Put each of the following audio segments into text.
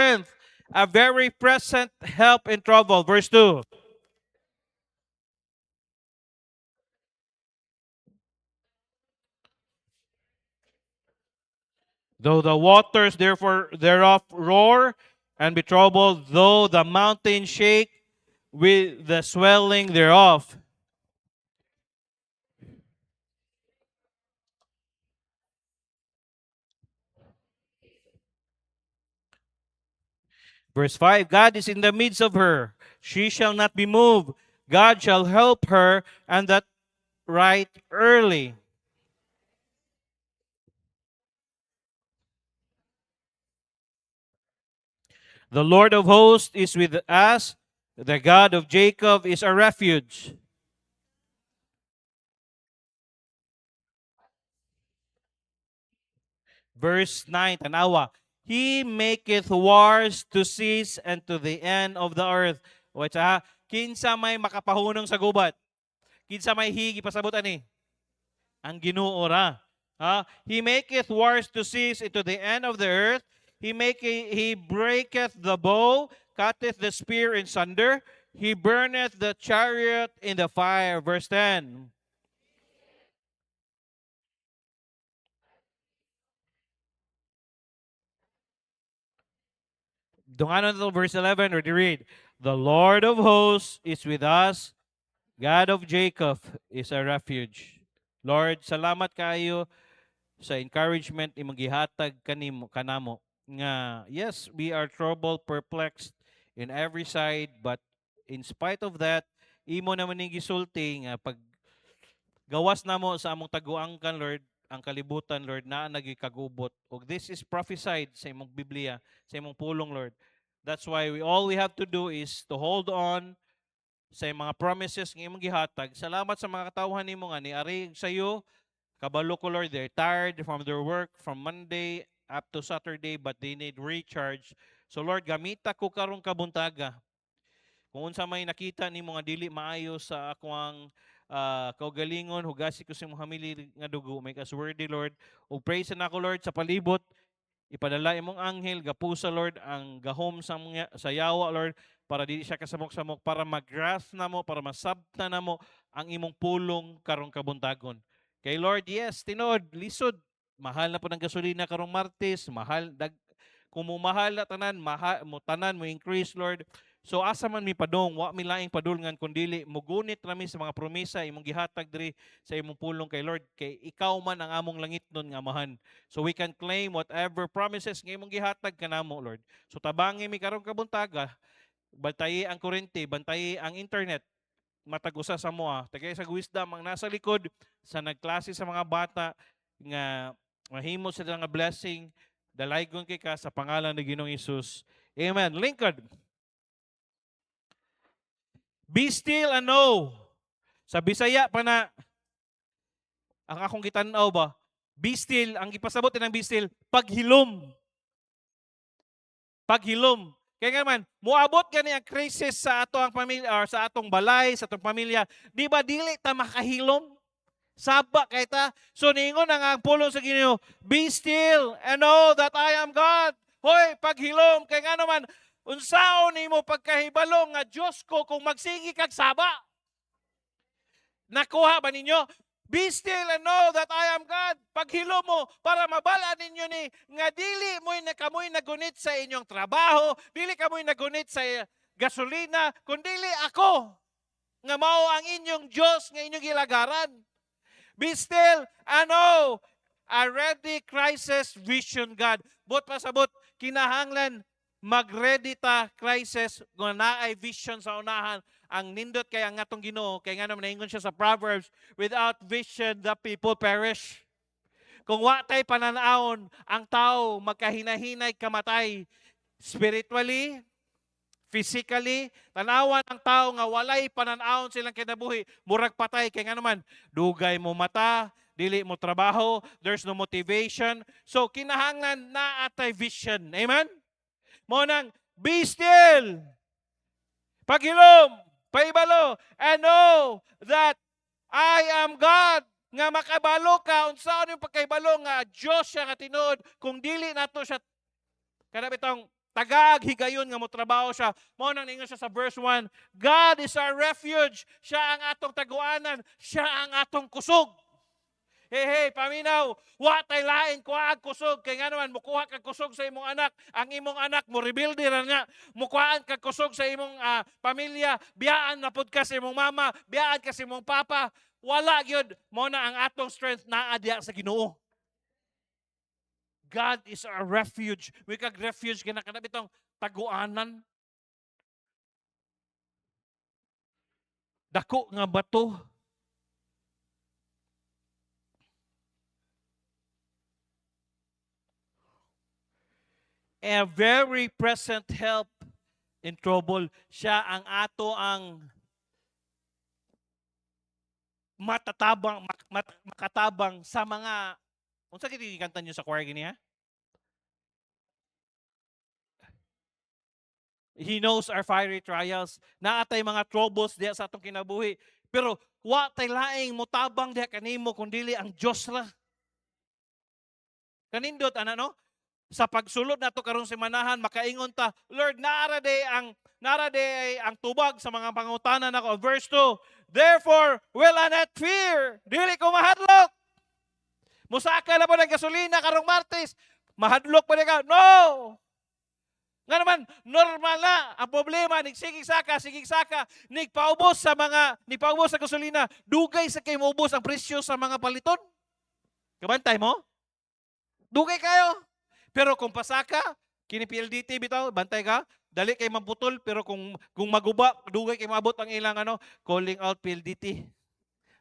strength, a very present help in trouble. Verse 2. Though the waters therefore thereof roar and be troubled, though the mountain shake with the swelling thereof. Verse 5, God is in the midst of her. She shall not be moved. God shall help her, and that right early. The Lord of hosts is with us. The God of Jacob is our refuge. Verse 9, tanawa. He maketh wars to cease and to the end of the earth. O ha, kinsa may makapahunong sa gubat. Kinsa may higi pasabot ani. Ang Ginoo ra. Ha? He maketh wars to cease into the end of the earth. He breaketh the bow, cutteth the spear in sunder. He burneth the chariot in the fire. Verse 10. Dunganon to verse 11, or to read. The Lord of hosts is with us. God of Jacob is a refuge. Lord, salamat kayo sa encouragement imong gihatag kanamo nga yes, we are troubled, perplexed in every side, but in spite of that, imo naman ning gisulti nga pag gawas namo sa among taguangkan, Lord, ang kalibutan, Lord, na nagikagubot. Og this is prophesied sa imong Biblia, sa imong pulong, Lord. That's why all we have to do is to hold on sa mga promises ng imong gihatag. Salamat sa mga katawhan nimo nga ni ari sayo. Kabalo ko, Lord, they're tired from their work from Monday up to Saturday, but they need recharge. So Lord, gamita ko karong kabuntaga. Kung unsa may nakita ni mga dili maayo sa akong kaugalingon, hugasi ko sa imong hamili nga dugo, make us worthy, Lord. O praise na ako, Lord, sa palibot. Ipadala imong anghel, gapusa, Lord, ang gahom sa yawa, Lord, para di siya kasamok-samok, para mag-grasp na mo, para masabta na mo ang imong pulong karong kabuntagon. Kay Lord, yes, tinod, lisod. Mahal na po ng gasolina karong Martes, kung mo mahal na tanan, tanan mo increase, Lord. So asa man mi padong, wa mi laing padulngan kundili mugunit rami sa mga promesa imong gihatag diri sa imong pulong kay Lord, kay ikaw man ang among langit nun nga amahan. So we can claim whatever promises nga imong gihatag kanamo, Lord. So tabangi mi karong kabuntaga, bantayi ang kurente, bantayi ang internet, matag-usa sa moa. Tagay sa wisdom ang nasa likod sa nagklase sa mga bata nga mahimo sila nga blessing. Dalaygon kay ka sa pangalan ni Ginoong Hesus. Amen. Lincoln, be still and know. Sa Bisaya pa na, ang akong gitanaw ba, be still, ang ipasabot ng be still, paghilom. Paghilom. Kaya nga man, muabot gani ang crisis sa atong pamilya or sa atong balay, sa atong pamilya. Di ba dili ta makahilom? Saba kay ta. So ningon ang pulong sa Ginoo, be still and know that I am God. Hoy, paghilom kay nga naman unsaon nimo pagkahibalo nga Dios ko kung magsigi kag saba. Nakuha ba ninyo? Be still and know that I am God. Paghilo mo para mabala ninyo ni nga dili mo'y nakamoy nagunit sa inyong trabaho, dili kamoy nagunit sa gasolina, kundili ako nga mao ang inyong Diyos nga inyong gilagaran. Be still and know a ready crisis vision God. Bot pasabot kinahanglan mag-ready ta crisis nga naay vision sa unahan. Ang nindot kay ang atong Ginoo kay nga naman naingon siya sa Proverbs, without vision the people perish. Kung wa tay pananawon, ang tao magkahinahinay kamatay spiritually, physically. Tanawan ang tao nga walay pananawon silang kinabuhi, murag patay kay nga naman dugay mo mata, dili mo trabaho, there's no motivation. So kinahanglan na atay vision. Amen. Mo nang be still. Paghilom, paibalo, and know that I am God. Nga makabalo ka, unsaon yung pagkaibalo nga Diyos siya nga tinuod, kung dili nato siya kada bitong tagag higayon nga motrabaho siya. Mao nang ningon siya sa verse 1, God is our refuge. Siya ang atong taguanan, siya ang atong kusog. Hey, paminaw, wa tay lain kuha ang kusog kay nga naman mukuha kag kusog sa imong anak, ang imong anak mo rebuild ra nga, mukuhaan kag kusog sa imong pamilya, biyaan na pud ka sa imong mama, biyaan ka sa imong papa. Wala gyud, mo na ang atong strength naa diha sa Ginoo. God is our refuge. We kag refuge kinakana bitong taguanan. Dako nga bato. A very present help in trouble. Siya ang ato ang makatabang sa mga, unsa gid kanta niyo sa choir gini ha? He knows our fiery trials. Naatay mga troubles diya sa atong kinabuhi. Pero wa tay laing motabang diha kanimo kundili ang Dios ra. Kanindot ana no? Sa pagsulod nato karong semanahan makaingon ta, Lord, nara day ang tubag sa mga pangutanan nako. Verse 2, therefore will I not fear. Dili ko mahadlok. Musaka na po ng gasolina karong Martes. Mahadlok pa ka? No! Nga naman, normal na. Ang problema, sigig saka, nigpaubos sa gasolina, dugay sa kayo maubos ang presyo sa mga paliton. Kabantay mo? Dugay kayo. Pero kung pasaka, kini PLDT bitaw, bantay ka, dali kay maputol, pero kung maguba, dugay kay maabot ang ilang calling out PLDT.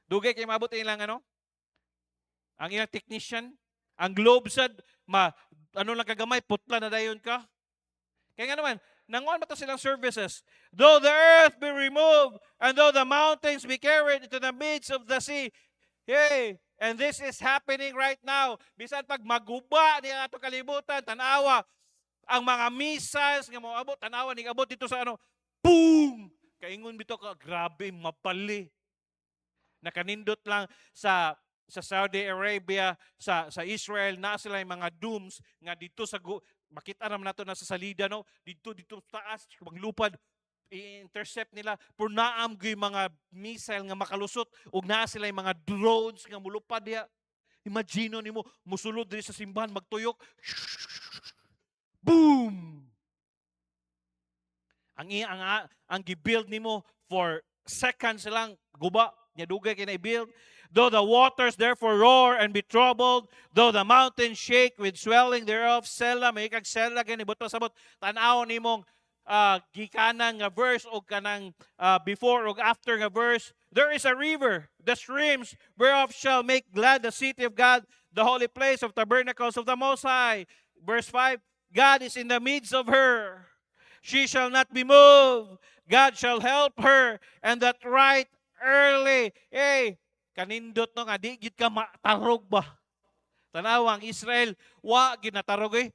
Dugay kay maabot ang ilang ang ilang technician, ang globe sad, lang kagamay, putla na dayon ka. Kaya nga naman, nanguan ba ito silang services? Though the earth be removed, and though the mountains be carried into the midst of the sea, hey, and this is happening right now. Bisan pag maguba niya ato kalibutan, tanawa, ang mga missiles nga mo abot, tanawa ni abot dito sa boom! Kaingon bito ka, grabe, mapali. Nakanindot lang sa Saudi Arabia, sa Israel, na sila yung mga dooms nga dito sa makita naman nato na sa salida no, dito taas, maglupad, i-intercept nila por naam gyud mga missile nga makalusot ug naa sila yung mga drones nga mulupad diha. Imagine nimo musulod diri sa simbahan magtuyok. Boom! Ang gi-build nimo for seconds lang guba nya dugay kay na-build. Though the waters therefore roar and be troubled, though the mountains shake with swelling thereof, Sela, may kag Sela gani buto sabot tan-aw nimong gikanan nga verse o kanang before o after nga verse. There is a river, the streams whereof shall make glad the city of God, the holy place of tabernacles of the Most High. Verse 5, God is in the midst of her. She shall not be moved. God shall help her, and that right early. Hey, kanindot no nga, di gid ka matarog ba? Tanaw ang Israel, wa ginatarog eh.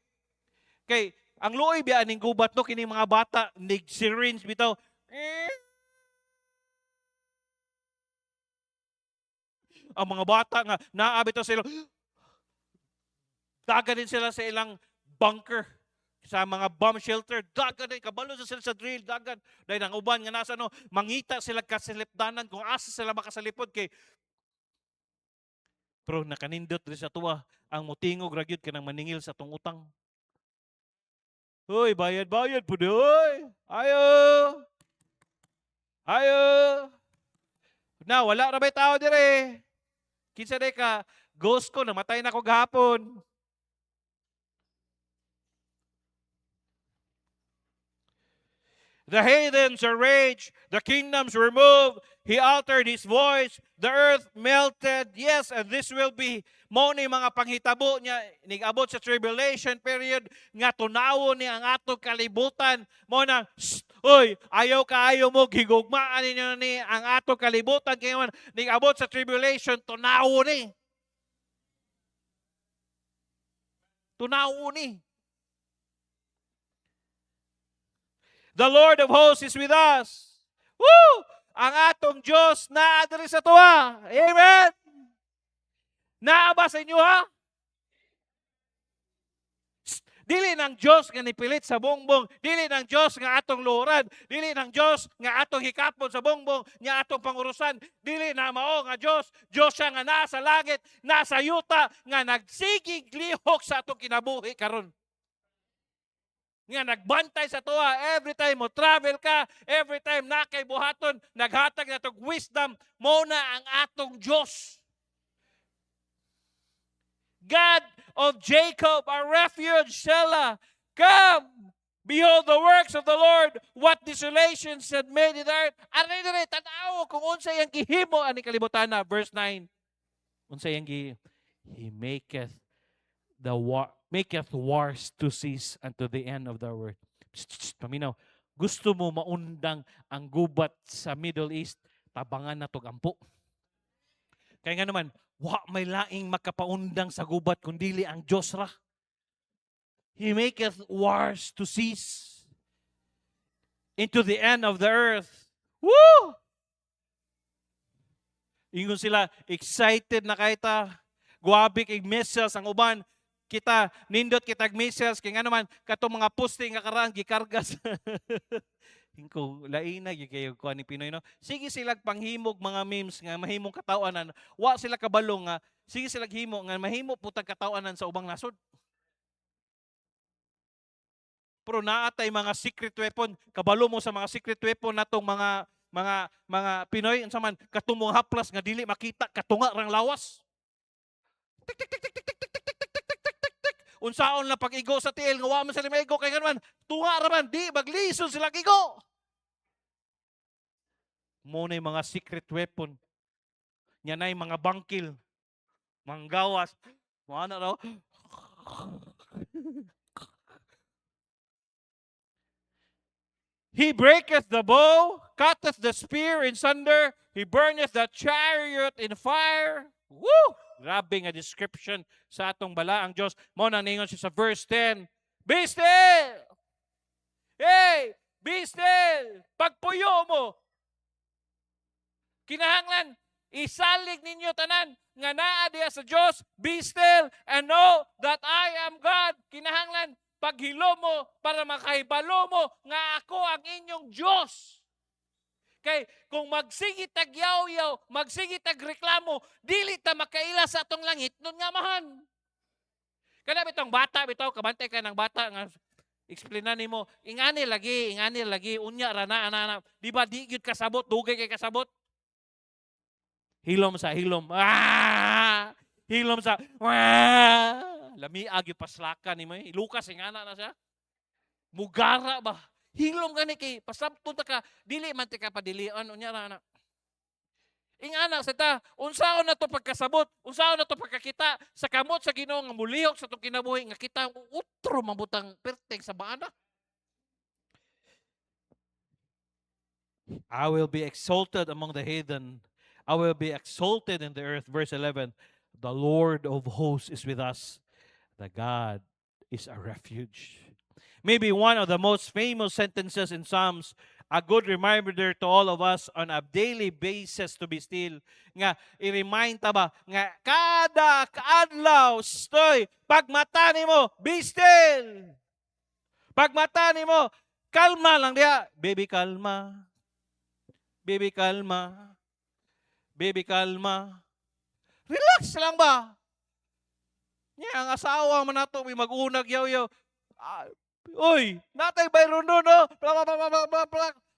Kay, ang luoy biya ning gubat no, kining mga bata, nig syringe bitaw. Ang mga bata nga, naabito sila, daga din sila sa ilang bunker sa mga bomb shelter, dagan din, kabalo sila sa drill, dagan. Dahil ang uban nga nasa mangita sila kasilipdanan kung asa sila makasalipod kay pero nakanindot rin sa tuwa ang mutingog ragyod kanang maningil sa tong utang. Hoy, bayad po doy. Ayo. Na wala ra bay tao dire. Kinsa day ka? Ghost ko namatay na ko gahapon. The heathens are raged, the kingdoms were moved, he altered his voice, the earth melted. Yes, and this will be mo ni mga panghitabo niya nigabot sa tribulation period nga tunawo ni ang atong kalibutan mo na oy ayaw mo gigugmaan ninyo ni ang atong kalibutan kay nigabot sa tribulation tunawo ni The Lord of hosts is with us. Woo! Ang atong Diyos naa diri sa tuwa. Amen. Naa ba sa inyo ha? Dili ng Dios nga nipilit sa bongbong, dili ng Dios nga atong luhuran, dili ng Dios nga atong hikapon sa bongbong, nga atong pangurusan, dili na mao nga Dios, Dios siya nga nasa langit, nasa yuta, nga nagsigig lihok sa atong kinabuhi karon. Nga nagbantay sa tuwa every time mo travel ka, every time na kay buhaton, naghatag na itong wisdom, mo na ang atong Diyos. God of Jacob, our refuge, Selah, come, behold the works of the Lord, what desolations had made in the earth. Aray na rin, tanaw, kung unsay ang gihimo, ani kalibutan na, verse 9. Unsay ang He maketh wars to cease unto the end of the world. Paminaw, gusto mo maundang ang gubat sa Middle East, tabangan na tog ampo. Kaya nga naman, may laing makapaundang sa gubat kundili ang Diyos ra. He maketh wars to cease into the end of the earth. Woo! Ingon sila, excited na kaita. Guwabik ig missiles ang uban. Kita, nindot kitag missiles. Kaya nga naman, katong mga poste nga karaan, gikargas. Hingko, laina, yung kuha ni Pinoy, no? Sige silag panghimog mga memes nga mahimong katawanan. Wa sila kabalong nga, sige silag himo nga mahimo putag katawanan sa ubang nasod. Pero naatay mga secret weapon, kabalo mo sa mga secret weapon natong mga Pinoy, unsa man katumong haplas nga dili makita katunga rang lawas. Tik tik tik tik tik tik tik tik tik tik tik tik tik. Unsaon na pag-igo sa tiil nga wa man sila maigo kay ganman, tunga ra man di maglison sila igo. Mo na mga secret weapon. Nya nay mga bangkil, manggawas, mo ana raw. He breaketh the bow, cutteth the spear in sunder, he burneth the chariot in fire. Woo! Grabe nga description sa atong bala ang Diyos. Mo na ningon siya sa verse 10. Be still! Hey! Be still! Pagpuyo mo! Kinahanglan, isalig ninyo tanan nga naa diya sa Diyos. Be still and know that I am God. Kinahanglan, paghilo mo para makahibalo mo nga ako ang inyong Diyos. Kay kung magsigi tag yaw-yaw, magsigi tag reklamo, dili ta makaila sa atong langit nun nga mahan. Kana bitong bata bitaw, kabantay ka ng bata nga explainan nimo, ingani lagi, unya ra na ana. Di ba di gyud kasabot, dugay kay kasabot. Hilom sa hilom. Ah! Hilom sa lami agi paslaka ni mo. Lukas ingana na siya. Mugara ba? Hilom gani kay pasabton ta ka dili man ti ka padilian unya ra na. Ingana sa ta, unsaon na to pagkasabot? Unsaon na to pagkakita sa kamot sa Ginoo nga mulihok sa tong kinabuhi nga kita utro mabutang pertek sa baana. I will be exalted among the heathen. I will be exalted in the earth. Verse 11, the Lord of hosts is with us. The God is a refuge. Maybe one of the most famous sentences in Psalms, a good reminder to all of us on a daily basis to be still. Nga, i-remind ta ba, nga kada kaadlaw, stoy, pagmata nimo, be still. Pagmata nimo, kalma lang diya. Baby, kalma. Baby, kalma. Baby, kalma. Relax lang ba? Ang asawa man nato may mag-unag yaw-yaw. Uy, natay bayron no, no?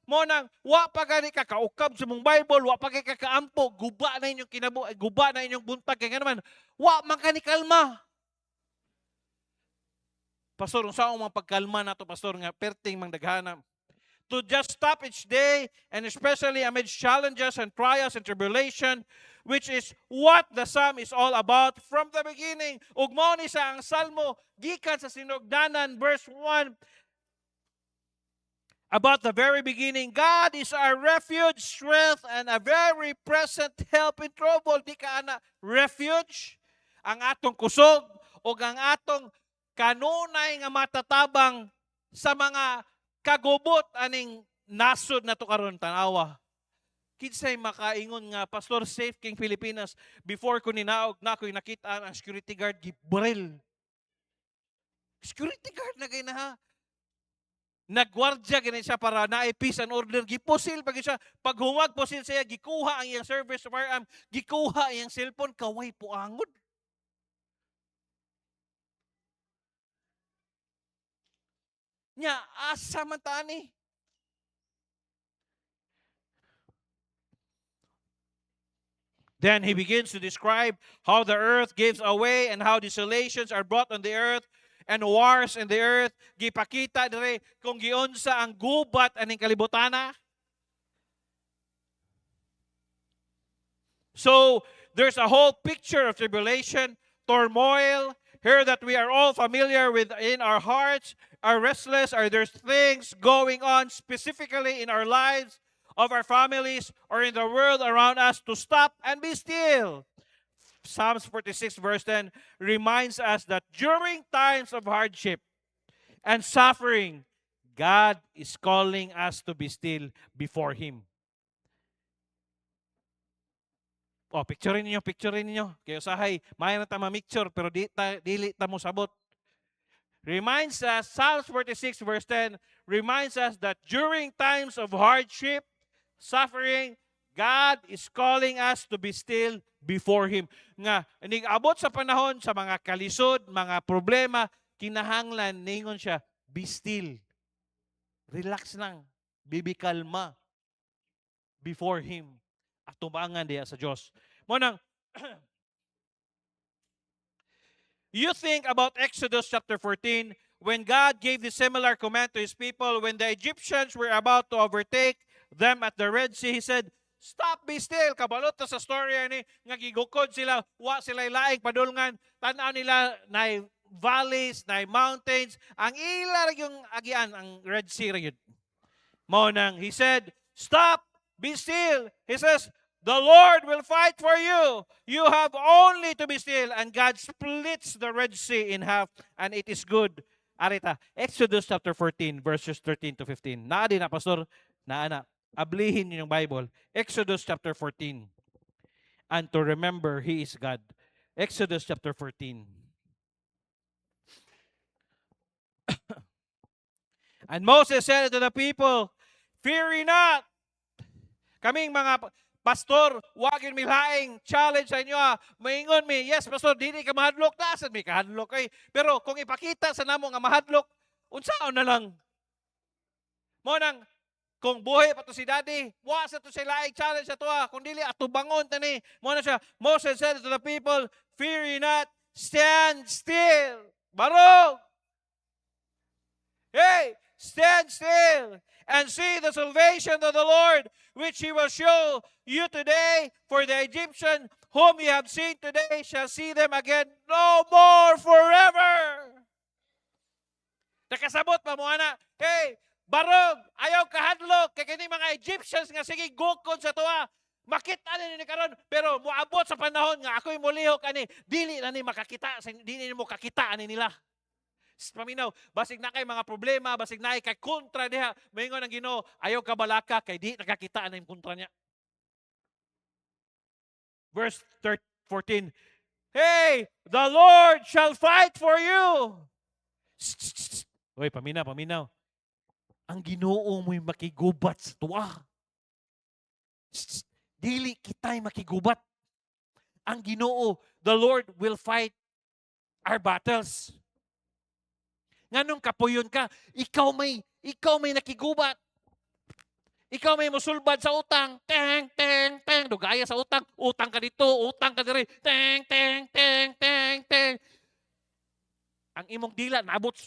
Mo nang wa pa gani ka kaukab sa mong Bible, wa pa kay kakaampo, guba na inyong kinabuhi, guba na inyong buntag kay naman. Wa man ka ni kalma. Pastor, unsaon man pagkalma nato, pastor, nga perting mang daghana. To just stop each day, and especially amidst challenges and trials and tribulation, which is what the psalm is all about from the beginning. Ug mao ni sa ang salmo gikan sa sinugdanan, verse 1, about the very beginning. God is our refuge, strength, and a very present help in trouble. Di ka ana refuge, ang atong kusog, o ang atong kanunay nga matatabang sa mga kagubot aning nasod na to karon tanawa. Kinsay makaingon nga, Pastor, Safe King Pilipinas, before ko ninaog na ko'y nakita ang security guard gibril. Security guard na kayo na ha. Nagwardya gani siya para na peace and order. Gipusil pag siya. Pag humag pusil siya, gikuha ang iyang service firearm, gikuha ang iyang cellphone, kaway po angod. Nya, asa man tani. Then he begins to describe how the earth gives away and how desolations are brought on the earth and wars in the earth. Gipakita dire kung giunsa ang gubat aning kalibutana. So there's a whole picture of tribulation, turmoil, here that we are all familiar with in our hearts, are restless, or there's things going on specifically in our lives, of our families, or in the world around us to stop and be still. Psalms 46 verse 10 reminds us that during times of hardship and suffering, God is calling us to be still before Him. Oh, picturein ninyo. Kaya usahay, may na tama picture, pero dili ta mo sabot. Reminds us, Psalms 46 verse 10, reminds us that during times of hardship, suffering, God is calling us to be still before Him. Nga, abot sa panahon sa mga kalisod, mga problema, kinahanglan, ningon siya, be still. Relax lang. Bibi kalma before Him. At tumangan diya sa Diyos. Munang, you think about Exodus chapter 14, when God gave the similar command to His people, when the Egyptians were about to overtake them at the Red Sea, He said, stop, be still. Kabalot na sa story ni, nga gigukod sila, wa sila laing padulngan, tanaw nila na valleys, na mountains, ang ila yung agian, ang Red Sea yun. Maunang, He said, stop, be still. He says, the Lord will fight for you. You have only to be still. And God splits the Red Sea in half, and it is good. Arita, Exodus chapter 14, verses 13 to 15. Naa din na, Pastor. Naa. Ablihin niyo yung Bible. Exodus chapter 14. And to remember, He is God. Exodus chapter 14. And Moses said to the people, fear ye not. Kaming mga pastor, wagin mi laing challenge sa inyo. Maingon mi, yes, pastor, dili ka mahadlok. Nasaan mi kahadlok kay. Pero kung ipakita sa namo nga mahadlok, unsaon na lang. Mo nang, kung buhay pa to si daddy, wa sa to si laing challenge sa to. Kung dili, atubangon tani. Mo na siya, Moses said to the people, fear ye not, stand still. Barog! Hey, stand still and see the salvation of the Lord, which He will show you today. For the Egyptian whom you have seen today shall see them again no more forever. Nakasabot pa mo, ana, hey, barog, ayaw kahadlok, kay kini mga Egyptians nga sige gukod sa tuwa. Makita ni karon, pero moabot sa panahon nga ako'y mulihok ani, dili na ni makakita, dili mo kakita ani nila. Paminaw, basig na kay mga problema, basig na kay kontra diha, maingon ang Ginoo, ayaw ka balaka kay di nakakita na yung kontra niya. Verse 14, hey, the Lord shall fight for you. Uy, paminaw. Ang Ginoo mo'y makigubat sa tuwa. Dili kita'y makigubat. Ang Ginoo, the Lord will fight our battles. Nganong kapuyon ka, ikaw may nakigubat. Ikaw may musulbad sa utang. Teng, teng, teng. Dugaya sa utang. Utang ka dito, utang ka diri. Teng, teng, teng, teng, teng. Ang imong dila, nabot.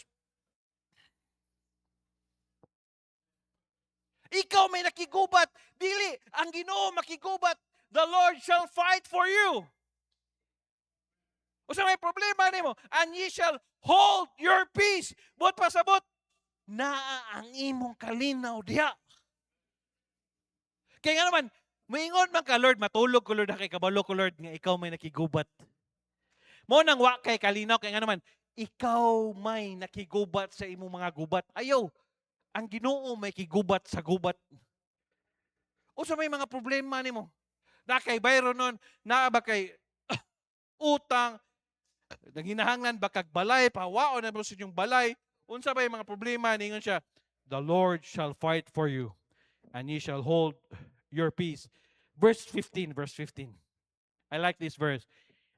Ikaw may nakigubat. Dili, ang Ginoo makigubat. The Lord shall fight for you. O sa may problema nimo, and ye shall hold your peace. But pasabot, naa ang imong kalinaw diha. Kaya nga naman, maingon man ka, Lord, matulog ko, Lord, kay kabalo ko, Lord, nga ikaw may nakigubat. Mo nang wa kay kalinaw, kaya nga naman, ikaw may nakigubat sa imong mga gubat. Ayaw, ang Ginoo may kigubat sa gubat. O sa may mga problema nimo, na kay bayro nun, na ba kay utang, Nanghinahanglan ba kag balay, pahawaon na mo sa inyong balay, unsa ba yung mga problema, ningon siya, the Lord shall fight for you, and ye shall hold your peace. Verse 15, verse 15. I like this verse.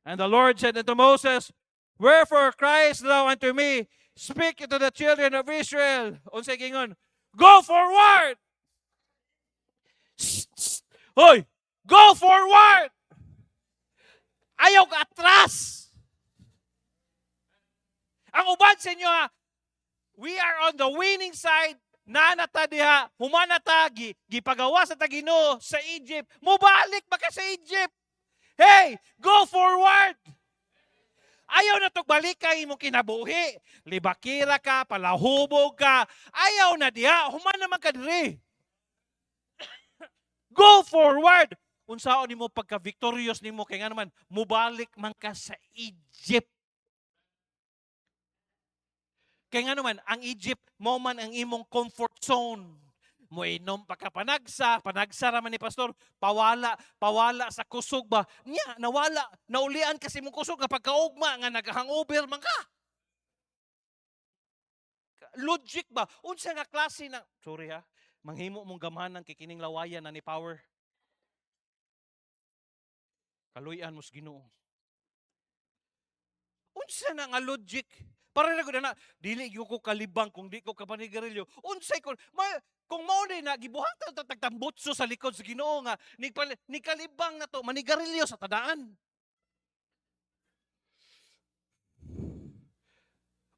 And the Lord said unto Moses, wherefore criest thou unto me? Speak to the children of Israel. Unsay gingon? Go forward! Hoy! Go forward! Ayaw ka atras! Ang uban sa inyo ha, we are on the winning side, nanata diha, humanata, gipagawa sa Ginoo sa Egypt. Mubalik ba ka sa Egypt? Hey, go forward! Ayaw na to balik ka imong kinabuhi. Libakira ka, palahubog ka. Ayaw na diha, human naman ka diri. Go forward! Unsaon nimo pagka-victorious nimo kay nga naman mubalik man ka sa Egypt. Kaya nga naman, ang Egypt, mo man ang imong comfort zone. Moinom pagkapanagsa, panagsa raman ni pastor, pawala sa kusog ba? Nya, nawala, naulian kasi mong kusog kapag kaugma nga nag-hangover man ka. Logic ba? Unsa nga klase ng, sorry ha, manghimo mong gamhanan kay kining lawayan na ni power. Kaluyan mos Ginoo. Unsa na nga logic? Para na ko na, dili gyud ko kalibang kung di ko kapanigarilyo. Unsay ko, kung mao ni na gibuhatan ta tagtambutso sa likod sa Ginoo nga ni kalibang na to manigarilyo sa tadaan.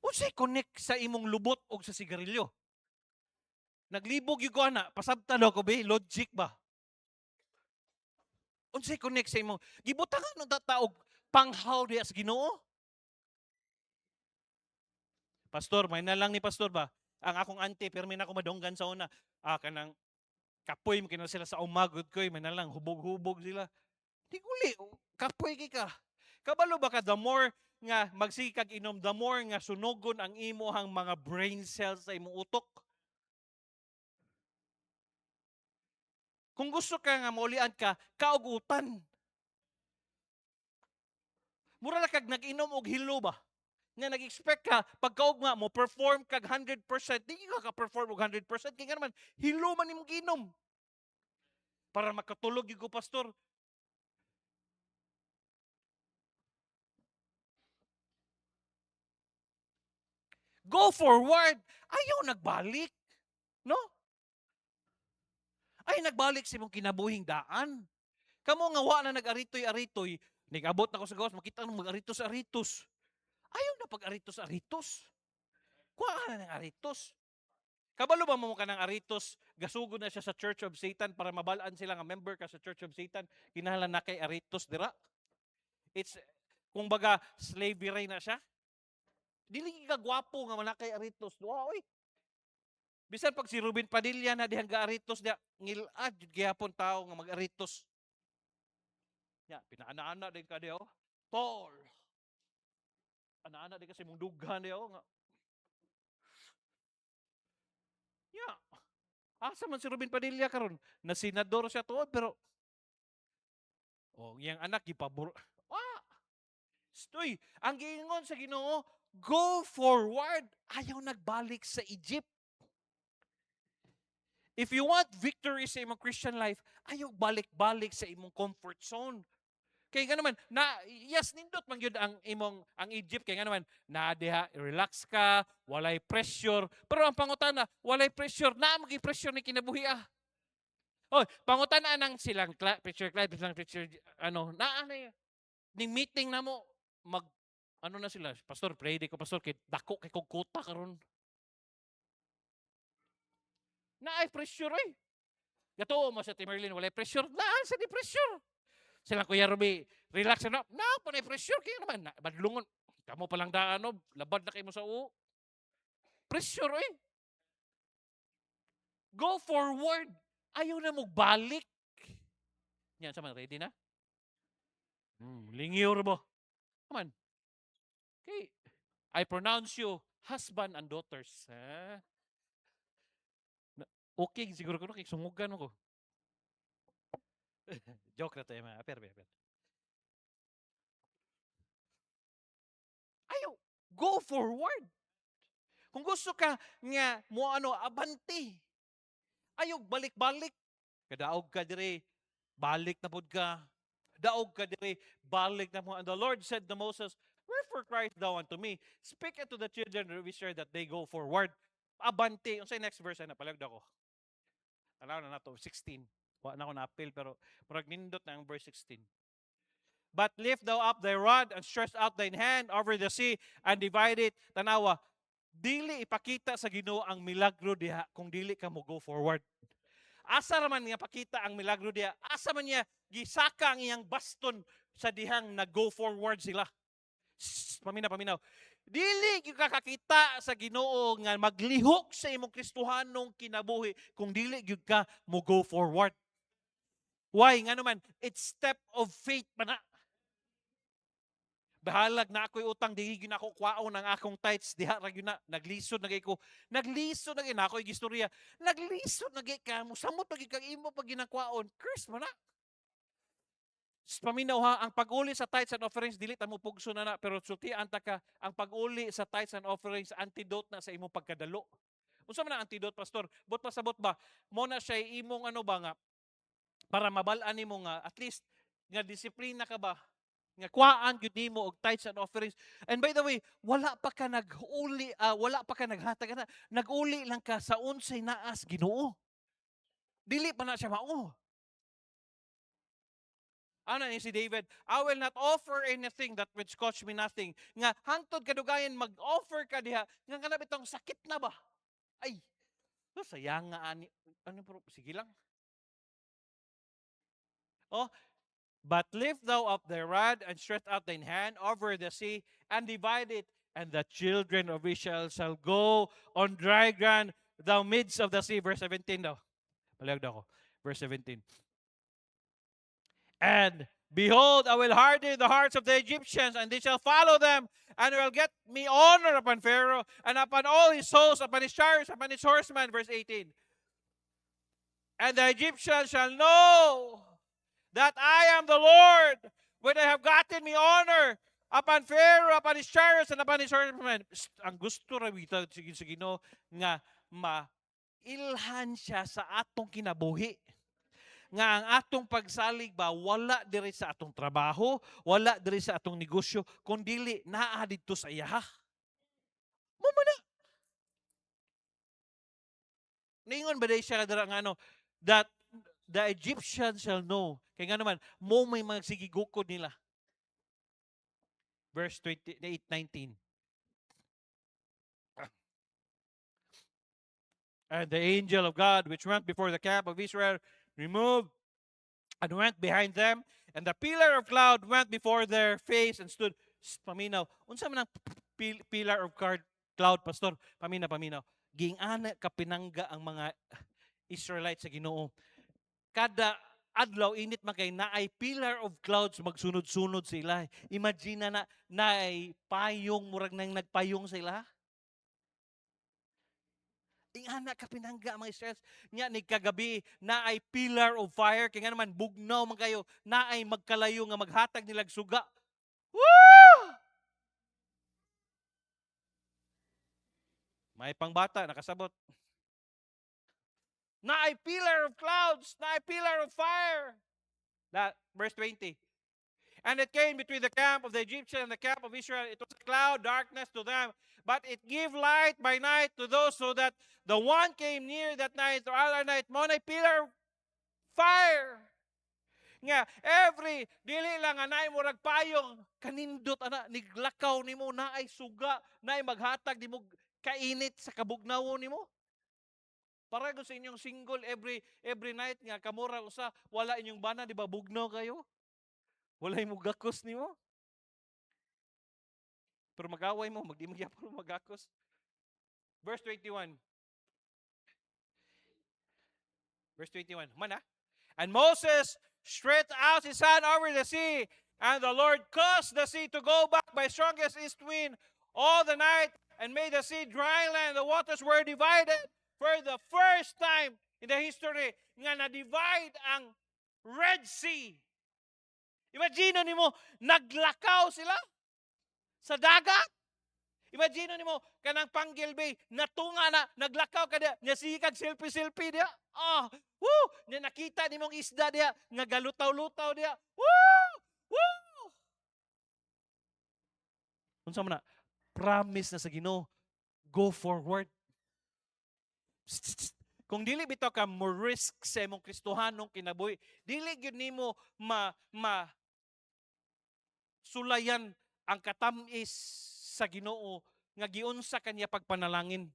Unsay connect sa imong lubot og sa sigarilyo? Naglibog gyud ko ana, pasabtan ko be, logic ba? Unsay connect sa imong gibutangan ng taog panghaw diya sa Ginoo? Pastor, may na lang ni pastor ba? Ang akong auntie, pero may na ako madonggan sa una. Kanang kapoy mo kina sila sa umagod ko, may na lang, hubog-hubog sila. Di guli, kapoy ka. Kabalo ba ka, the more nga magsikag inom, the more nga sunugon ang imuhang mga brain cells sa imong utok. Kung gusto ka nga maulian ka, kaugutan. Mura na kag nag-inom og hilo ba? Nga nag-expect ka, pagkaugma mo, perform kag 100%, di ka ka-perform og 100%, kaya nga naman, hilo man imong ginom. Para makatulog yung pastor. Go forward. Ayaw nagbalik. No? Ay nagbalik sa imong kinabuhing daan. Kamo nga wa na nag-aritoy-aritoy, nag-abot na ko sa gawas, makita nang mag-aritos-aritos. Ayaw na pag-aritos-aritos. Kuha na ng aritos. Kabalo ba mo ka ng aritos, gasugod na siya sa Church of Satan para mabalaan sila nga member ka sa Church of Satan, kinahanglan na kay aritos dira. It's, kung baga, slavery na siya. Dili ka gwapo nga manakay aritos. Wow, oy. Bisan pag si Ruben Padilla na dihang ga-aritos dia, ngilad, gihapon tao nga mag-aritos. Ya, pinaana-ana din ka diyo. Tall. Ana-ana din kasi mong dughan diyo nga. Ya. Asa man si Ruben Padilla karon? Na senador siya tuod pero iyang anak gipabor. Stoy, ang giingon sa Ginoo, go forward. Ayaw nagbalik sa Egypt. If you want victory sa imong Christian life, ayaw balik-balik sa imong comfort zone. Kaya nga naman, yes, nindot man yun ang Egypt. Kaya nga naman, diha, relax ka, walay pressure. Pero ang pangutana, walay pressure. Magi-pressure ni kinabuhi pangutana nang silang picture, ning meeting na mo, na sila, pastor, pray di ko, pastor, kay dako kay kog kuta karon. Naay pressure Gato mo sa Timerlin, walay pressure. Sa di pressure. Sila Kuya Ruby, relax na. Panay pressure kaya naman. Badlungon. Kamo palang daan, labad na kayo mo sa pressure Go forward. Ayaw na mo balik. Yan, sama, ready na? Lingiyor mo. Come on. Okay. I pronounce you husband and daughters. Okay, siguro ko kay sumugan ko. Joke na tayo mga. Per. Go forward. Kung gusto ka nga mo abante. Ayog balik-balik. Kadaog ka dire, balik na pud ka. Daog ka dire, balik na mo. And the Lord said to Moses, wherefore criest thou unto me? Speak unto the children of Israel that they go forward. Abante. Unsay next verse na palagda ko? Alaw na nato 16. Wa na ko na-appeal pero murag nindot na ang verse 16. But lift thou up thy rod and stretch out thine hand over the sea and divide it. Tanawa, dili ipakita sa Ginoo ang milagro diha kung dili ka mo go forward. Asa raman nga pakita ang milagro diha? Asa man niya gisaka ang iyang baston sa dihang nag-go forward sila? Paminaw. Dili gyud ka kakita sa Ginoo nga maglihok sa imong Kristohanong kinabuhi kung dili gyud ka mo go forward. Why? Nga naman, it's step of faith man na. Bahalag na ako'y utang, di gyud ako kwaon ang akong tithes, diha ra gyud na, naglisod na ko. Naglisod na gyud na ako'y gistorya. Naglisod na gyud ka, musamot na gyud kang imo pag ginakwaon. Curse man na. Paminaw ha, ang pag-uli sa tithes and offerings, dili ta mo pugso na pero sultian ta ka, ang pag-uli sa tithes and offerings, antidote na sa imong pagkadalo. Unsa man ang antidote, pastor? Bot pasabot ba? Mo na siya imong ba nga, para mabalaan nimo nga, at least, nga disiplina ka ba? Nga kuhaan gyud nimo og tithes and offerings. And by the way, wala pa ka nag-uli, wala pa ka naghatag na. Nag-uli lang ka sa unsay naas Ginoo. Dili pa na siya mao. Ano ni si David? I will not offer anything that which cost me nothing. Nga hangtod kadugayan mag-offer ka diha. Nga kanab itong sakit na ba? Ay, sayang nga ani. Ano pro? Sige lang. Oh, but lift thou up thy rod and stretch out thine hand over the sea and divide it, and the children of Israel shall go on dry ground, thou midst of the sea. Verse 17 daw. Palayag daw ko. Verse 17. And behold, I will harden the hearts of the Egyptians, and they shall follow them, and will get me honor upon Pharaoh, and upon all his hosts, upon his chariots, upon his horsemen. Verse 18. And the Egyptians shall know that I am the Lord, when I have gotten me honor upon Pharaoh, upon his chariots, and upon his horsemen. Ang gusto rawita sa Ginoo nga mailhan siya sa atong kinabuhi. Nga ang atong pagsalig ba wala diri sa atong trabaho, wala diri sa atong negosyo, kundili naa didto sa iya. Mo man. Ningon ba siya dira nga that the Egyptians shall know. Kaya nga naman, mo may mga sigigukod nila. Verse 19. And the angel of God, which went before the camp of Israel, removed and went behind them. And the pillar of cloud went before their face and stood. Paminaw. Unsa man ang pillar of cloud, pastor? Paminaw. Gingana kapinangga ang mga Israelites sa Ginoo. Kada adlaw init man kay naay pillar of clouds magsunod-sunod sila. Imagine na naay payong murag nang nagpayong sila. Ingana ka pinangga mga Israelites nya ni kagabi naay pillar of fire kay nga naman bugnaw man kayo naay magkalayo nga maghatag nilag suga. Woo! May pangbata nakasabot. Naay pillar of clouds, naay pillar of fire. That verse 20. And it came between the camp of the Egyptians and the camp of Israel. It was a cloud, darkness to them, but it gave light by night to those, so that the one came near that night, the other night, monay pillar fire. Nga, every, dili lang anay mo ragpayong, kanindot ana, niglakaw nimo na ay suga, na ay maghatag nimo kainit sa kabugnaw nimo. Para sa inyong single every night nga kamura usa wala inyong bana di ba bugnaw kayo? Wala mo gakos nimo. Pero magaway mo, magdi mo gyapon magakos. Verse 21. Verse 21. Mana? And Moses stretched out his hand over the sea, and the Lord caused the sea to go back by strongest east wind all the night, and made the sea dry land. The waters were divided for the first time in the history nga na-divide ang Red Sea. Imagine nimo naglakaw sila sa dagat. Imagine nimo kanang Panggil Bay natunga na naglakaw ka diya, nya sikag selfie diya. Woo! Nya nakita nimong isda diya nga galutaw-lutaw diya. Woo! Woo! Unsa man na? Promise na sa Ginoo. Go forward. Kung dili bitaw ka mo risk sa imong Kristohanong kinabuhi, dili gyud nimo sulayan ang katamis sa Ginoo nga giunsa kanya pagpanalangin.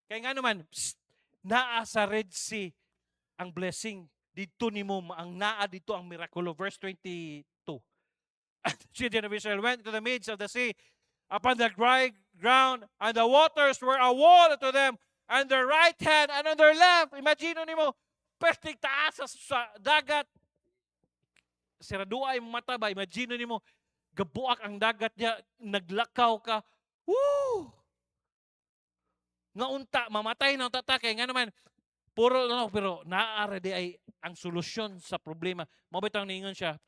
Kaya nga naman, naa sa Red Sea ang blessing. Dito nimo ang naa dito ang mirakulo. Verse 22. Children of Israel went to the midst of the sea upon the dry ground, and the waters were a wall unto them on their right hand and on their left. Imagine nimo, perting taas sa dagat. Siradua yung mata ba? Imagine nimo, gabuak ang dagat niya, naglakaw ka. Woo! Nga unta, mamatay na unta ta. Kaya nga naman, puro no, pero naaara di ay ang solusyon sa problema. Mabitang ningon siya,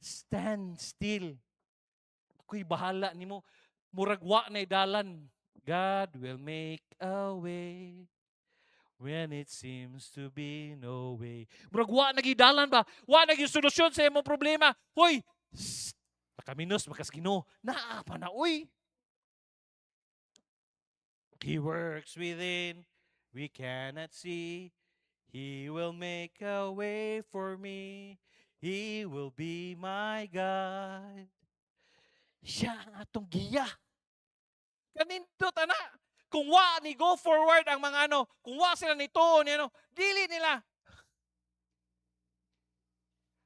stand still. Ako'y bahala nimo. Muragwa na dalan. God will make a way when it seems to be no way. Muragwa na gidalan ba? Wa na solusyon sa imong problema. Hoy, nakaminos makas Ginoo. Naa pa na uy. He works within, we cannot see. He will make a way for me. He will be my God. Siya ang atong giya. Kanindot ana. Kung wa ni go forward ang mga kung wa sila nito ni dili nila.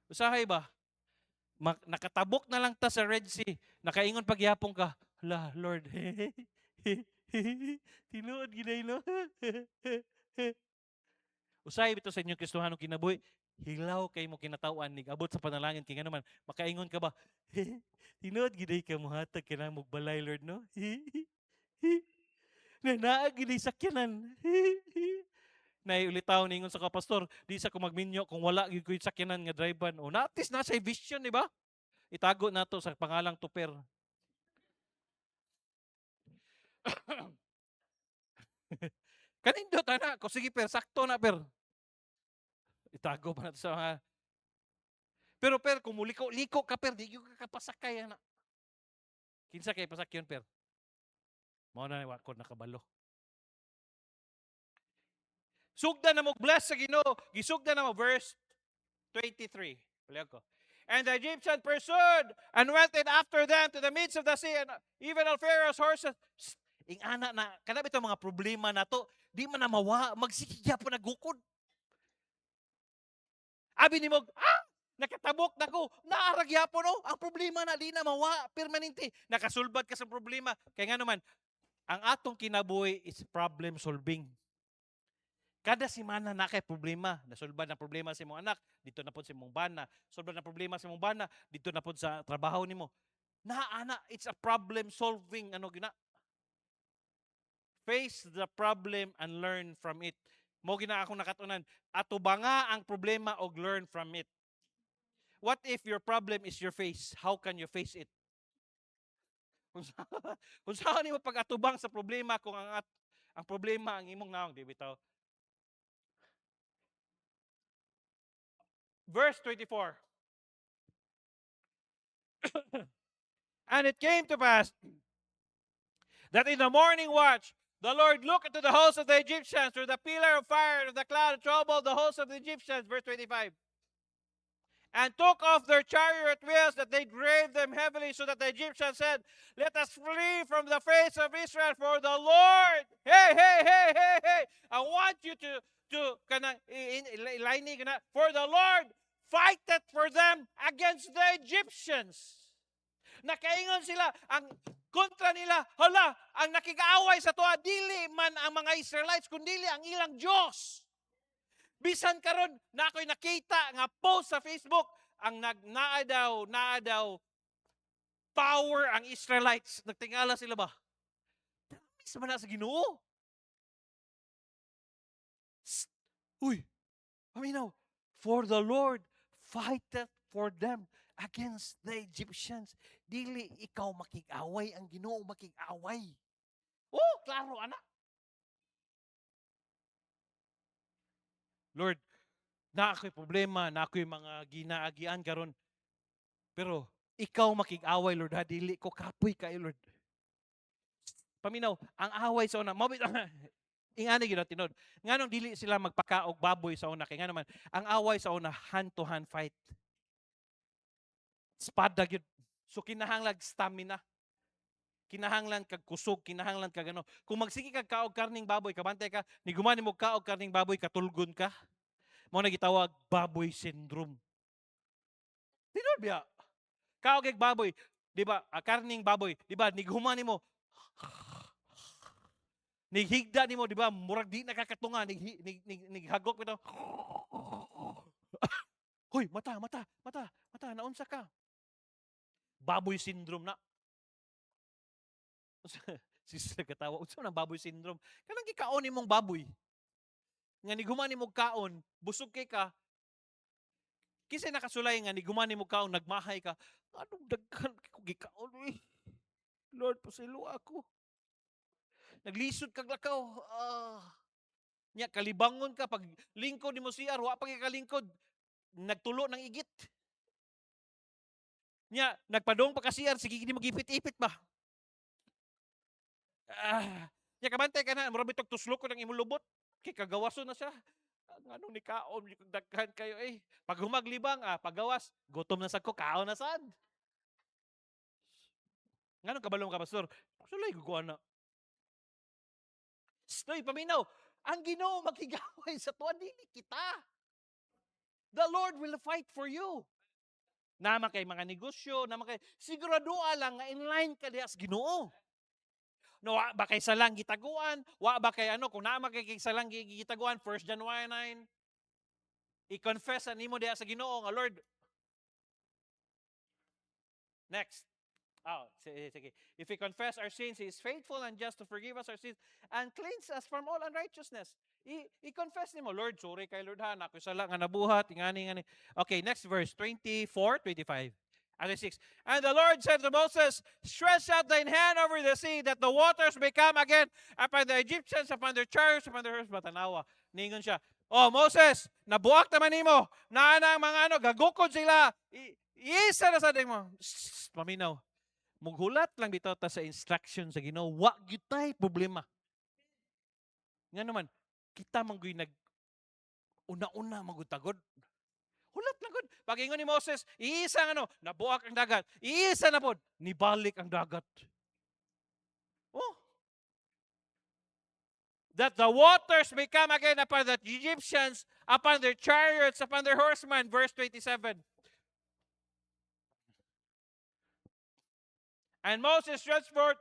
Usahay ba? Nakatabok na lang ta sa Red Sea. Nakaingon pagyapon ka. Hala, Lord. Tinuod giday no. Usay bito sa inyong Kristohanong kinabuhi. Hilaw kay mo kinatawan nig abot sa panalangin kay naman makaingon ka ba? Tinuod giday ka mohatag kana mugbalay Lord no. Na giday sakyanan. Naiulitaw ningon sa kapastor, di sa ko magminyo kung wala gyud ko sakyanan nga drivean. O natis na sa vision, di ba? Itago nato sa pangalang Tuper. Kanindot ana ko sige per sakto na per. Itago pa nato sa mga pero per kung liko ka per di gyud ka kapasakay ana. Kinsa kay pasakyon per? Mao na wa ko nakabalo. Sugda na mo bless sa Ginoo. Gisugda na mo verse 23. Paliag ko. And the Egyptian pursued and went in after them to the midst of the sea, and even all Pharaoh's horses. Ing ana na kana bitaw mga problema nato, di man na mawa, magsikigya po nagukod. Abi ni mo, nakatabok na ko, naaragya po no, ang problema na di na mawa, permanente. Nakasulbad ka sa problema. Kaya nga naman, ang atong kinabuhi is problem solving. Kada semana na kay problema. Nasulbad na problema sa imong anak, dito na po sa imong bana. Sulbad na problema sa imong bana, dito na po sa trabaho nimo. Ana, it's a problem solving gina. Face the problem and learn from it. Mo gina akong nakatunan, atubanga ang problema og learn from it. What if your problem is your face? How can you face it? Kung saan nimo pag-atubang sa problema kung ang problema ang imong naong di bitaw. Verse 24. And it came to pass that in the morning watch, the Lord looked into the host of the Egyptians through the pillar of fire and of the cloud and troubled the host of the Egyptians. Verse 25. And took off their chariot wheels that they drave them heavily, so that the Egyptians said, let us flee from the face of Israel, for the Lord, hey, I want you to for the Lord fighteth for them against the Egyptians. Nakaingon sila, ang kontra nila, hala, ang nakigaaway sa tuwa, dili man ang mga Israelites, kundili ang ilang Diyos. Bisan karon na ako'y nakita nga post sa Facebook, ang naa daw, power ang Israelites. Nagtingala sila ba? Promise man na sa Ginoo. Uy, paminaw, for the Lord fighteth for them against the Egyptians. Dili ikaw makig-away, ang Ginoo makig-away. Oh, klaro anak. Lord, na ako'y problema, na ako'y mga ginaagian karon. Pero ikaw makig-away, Lord, ha, dili ko kapoy kay Lord. Paminaw, ang away sa una, mabit ingani gyud tinod. Nganong dili sila magpakaog baboy sa una kay nga naman ang away sa una hand to hand fight. Espada gyud. So kinahanglan stamina. Kinahanglan kag kusog, kinahanglan kag ano. Kung magsige kag kaog karning baboy, kabantay ka, ni gumani mo kaog karning baboy, katulgon ka. Mao na gitawag baboy syndrome. Tinod biya. Kaog kag baboy, di ba? Karning baboy, di ba? Ni gumani mo Nighigda nimo di ba? Murag di nakakatunga, nighagok bitaw. Hoy, mata, naunsa ka? Baboy syndrome na. Sister katawa, unsa man ang baboy syndrome? Kanang gikaon nimong baboy. Nga ni gumani mo kaon, busog kay ka. Kisay nakasulay nga ni gumani mo kaon, nagmahay ka. Anong daghan ko gikaon eh. Lord, pasilo ako. Naglisod kag lakaw. Nya kalibangon ka pag lingkod nimo CR, wa pa kay kalingkod. Nagtulo ng igit. Nya nagpadong pa ka CR, sige gini magipit-ipit ba. Nya kabantay ka na, mura bitog tuslok ko ng imong lubot. Kay kagawaso na siya. Anong ni kaon, yung daghan kayo eh. Pag humaglibang, paggawas, gutom na sad ko, kaon na sad. Nganong kabalong ka, pastor? Sulay guguan na. Stoy, paminaw, ang Ginoo makigaway sa tuwa, dili kita. The Lord will fight for you. Naman kay mga negosyo, naman kay siguraduha lang nga in line ka diha sa Ginoo. No, wa ba kay salang gitaguan, wa ba kay ano, kung naman kay salang gitaguan, 1 January 9, i-confess nimo diha sa Ginoo nga Lord. Next. Sige. If we confess our sins, He is faithful and just to forgive us our sins and cleanse us from all unrighteousness. I-confess nimo, Lord, sorry kay Lord ha, nakoy sala nga nabuhat, ngani. Okay, next verse, 24, 25. And 6. And the Lord said to Moses, stretch out thine hand over the sea, that the waters may come again upon the Egyptians, upon their chariots, upon their horses. Matanawa. Ningon siya, oh Moses, nabuak naman nimo, na mga gagukod sila. Isa na sa mo. Paminaw. Mughulat lang dito ta sa instruction sa Ginoo, wa gyud tay problema. Nga naman, kita manggoy nag una-una magutagod. Hulat lang gud. Pagingon ni Moses, iisa nga nabuak ang dagat. Iisa na pod, nibalik ang dagat. Oh. That the waters may come again upon the Egyptians, upon their chariots, upon their horsemen. Verse 27. And Moses stretched forth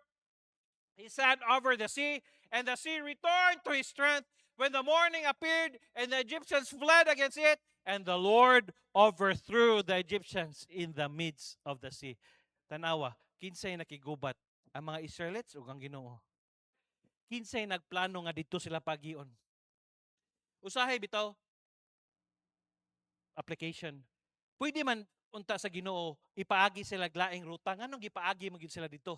his hand over the sea, and the sea returned to his strength when the morning appeared, and the Egyptians fled against it, and the Lord overthrew the Egyptians in the midst of the sea. Tanawa, kinsay nakigubat ang mga Israelites ug ang Ginoo. Kinsay nagplano nga dito sila pagion. Usahay bitaw application. Pwede man unta sa Ginoo ipaagi sila glaing ruta, nganong gipaagi mo gid sila dito.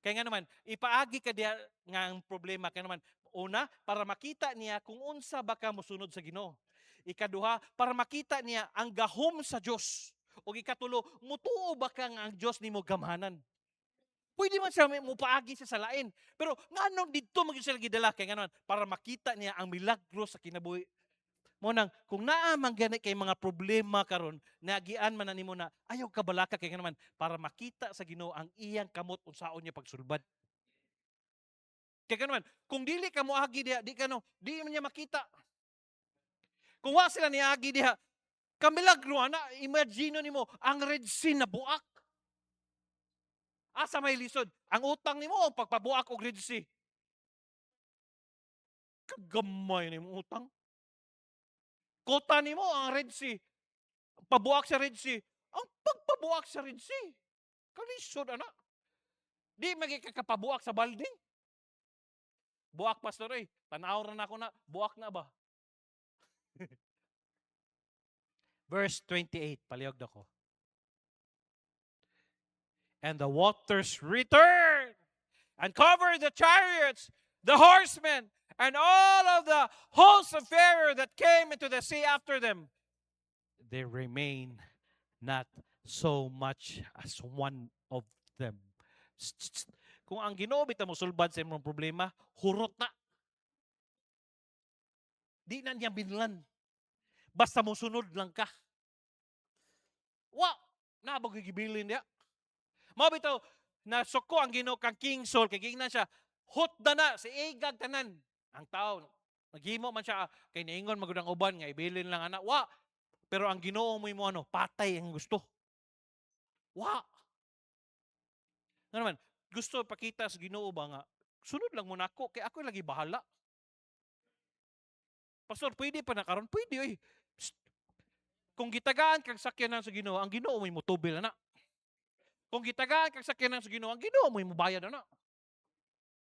Kaya nga naman ipaagi ka diha nga ang problema kaya naman una para makita niya kung unsa ba ka mosunod sa Ginoo. Ikaduha para makita niya ang gahom sa Dios. Ug ikatulo mutuo ba ka nga ang Dios nimo gamhanan. Pwede man siya mupaagi sa lain. Pero nganong didto mo sila gidala kay nga naman para makita niya ang milagro sa kinabuhi. Mo nang kung naa man gani kay mga problema karon nagian man nimo na ayaw ka balaka kay naman para makita sa Ginoo ang iyang kamot unsaon niya pagsulbad. Kay naman kung dili ka moagi diha di man niya makita. Kung wa sila niagi diha kamilagro ana imagine nimo ang Red Sea na buak. Asa may lisod? Ang utang nimo o pagpabuak og Red Sea. Kagamay nimo utang. Kota nimo ang Red Sea. Pabuak sa Red Sea. Ang pagpabuak sa Red Sea. Kalisod, anak. Di magkakapabuak sa balding. Buak, pastor, eh. Tanaw na ako na. Buak na ba? Verse 28. Palihog na ko. And the waters returned and covered the chariots, the horsemen, and all of the hosts of Pharaoh that came into the sea after them. There remained not so much as one of them. Kung ang Ginoo bitaw mo sulbad sa imong problema, hurot na. Di na niya binlan. Basta mo sunod lang ka. Wa, nabog gibilin niya. Mao bitaw na suko ang Ginoo kang King Saul kay gingnan siya hutda na si igag tanan. Ang tao naghimo man siya kay niingon magud ang uban nga ibilin lang ana. Wa, pero ang Ginoo mo imo ano, patay ang gusto. Wa. Nga naman, gusto pakita sa Ginoo ba nga sunod lang mo nako kay ako lagi bahala. Pastor, pwede pa na karon? Pwede oy. Psst. Kung gitagaan kang sakyanan sa Ginoo, ang Ginoo mo tubil na. Kung gitagaan kang sakyanan sa Ginoo, ang Ginoo mo bayad na.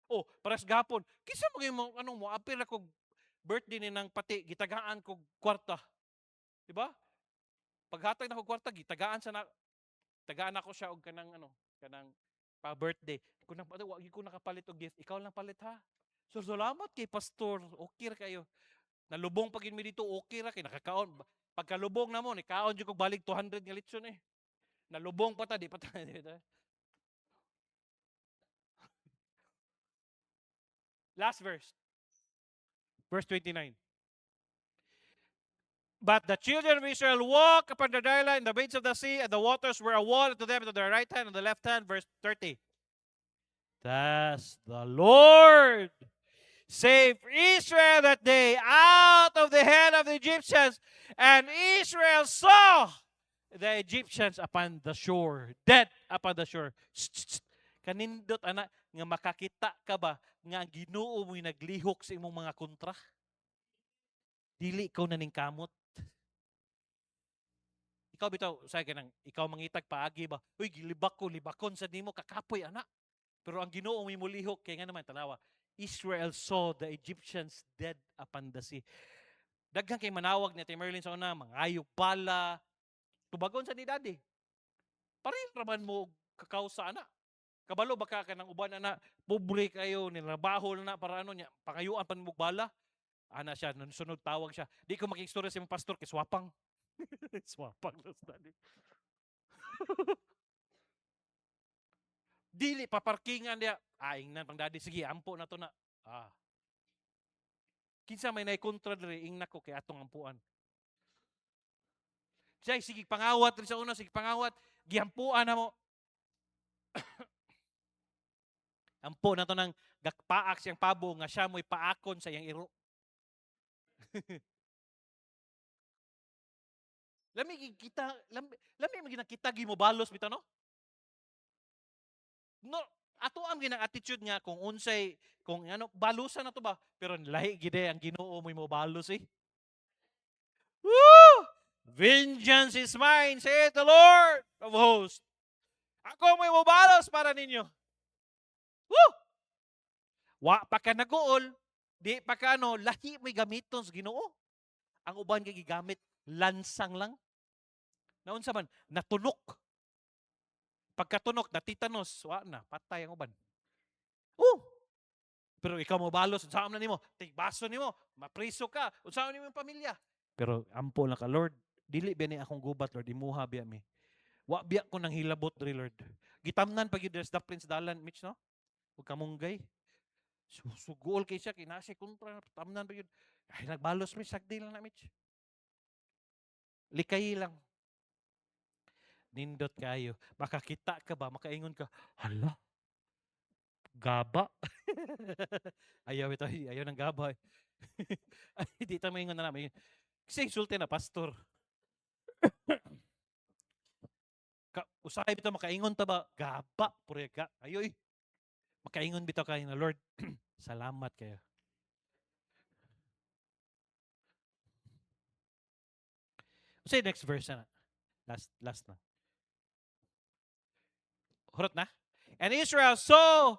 Oh, paras gapon. Kinsa mo ano mo apil ako birthday ni nang pati gitagaan ko kwarta. Di ba? Paghatag na ko kwarta gitagaan sa na tagaan ako siya og kanang ano, kanang pa birthday. Kung nang wagi ko nakapalit og gift, ikaw lang palit ha. So salamat kay pastor. Okay ra kayo. Nalubong pagin mi dito, okay ra kay nakakaon. Pagkalubong na mo, ni kaon jud kog balik 200 nga litson eh. Nalubong pa ta, di pa ta. Last verse. Verse 29. But the children of Israel walked upon the dry land in the midst of the sea, and the waters were a wall to them to their right hand and the left hand. Verse 30. Thus the Lord saved Israel that day out of the hand of the Egyptians, and Israel saw the Egyptians upon the shore, dead upon the shore. Kanindot ana nga makakita ka ba nga ang Ginoo mo'y naglihok sa imong mga kontra? Dili ko naning kamot. Ikaw bitaw say kanang ikaw mangitag paagi ba? Uy gilibak ko libakon sa nimo kakapoy ana. Pero ang Ginoo mo'y mulihok kay nga naman tanawa. Israel saw the Egyptians dead upon the sea. Daghang kay manawag ni Merlin sa una, mangayog bala, tubagon sa ni daddy. Paril raman mo kakao sa ana. Kabalo baka ka ng uban ana, pobre kayo, nilabaho na para ano niya, pangayuan pan mo bala. Ana siya, sunod tawag siya. Di ko makikstorya sa imong pastor kay swapang. Swapang na daddy. Dili paparkingan dia. Aing na pang daddy sige, ampo na to na. Ah. Kinsa may nay kontra diri ing nako kay atong ampuan. Siya sige pangawat rin sa una, sige pangawat, giampuan na mo. Ampo na to nang gakpaak siyang pabo nga siya mo'y paakon sa iyang iro. lami kita gimubalos bitaw no? No, ato ang ginang attitude nga kung unsay kung ano balusan na to ba pero lahi gid ang Ginoo mo'y mobalos eh. Woo! Vengeance is mine, saith the Lord of hosts. Ako mo'y mobalos para ninyo. Woo! Wa pa ka naguol, di pa ka ano, lahi mo'y gamiton sa Ginoo. Ang uban kay gigamit lansang lang. Naunsa man, natunok. Pagkatunok, natitanos, wa na, patay ang uban. Oh! Pero ikaw mo balos, unsaon na nimo? Tigbaso nimo, mapriso ka, unsaon nimo yung pamilya? Pero ampo lang ka, Lord, dili ba ni akong gubat, Lord, imuha biya mi. Wa biya ko nang hilabot, Lord. Gitamnan pag yung the Prince Dalan, Mitch, no? Huwag kamunggay. Sugol kay siya, kinasi kontra, tamnan pa yun. Ay, nagbalos, Mitch, sagdi lang na, Mitch. Likay lang. Nindot kayo. Makakita ka ba, makaingon ka, hala, gaba. Ayaw ito, ayaw ng gaba. Ay, di ito maingon na namin. Kasi insulte na, pastor. Usay bitaw makaingon ta ba gaba purega ayoy makaingon bitaw kay na Lord salamat kayo. Say next verse na. Last na. Hurot na. And Israel saw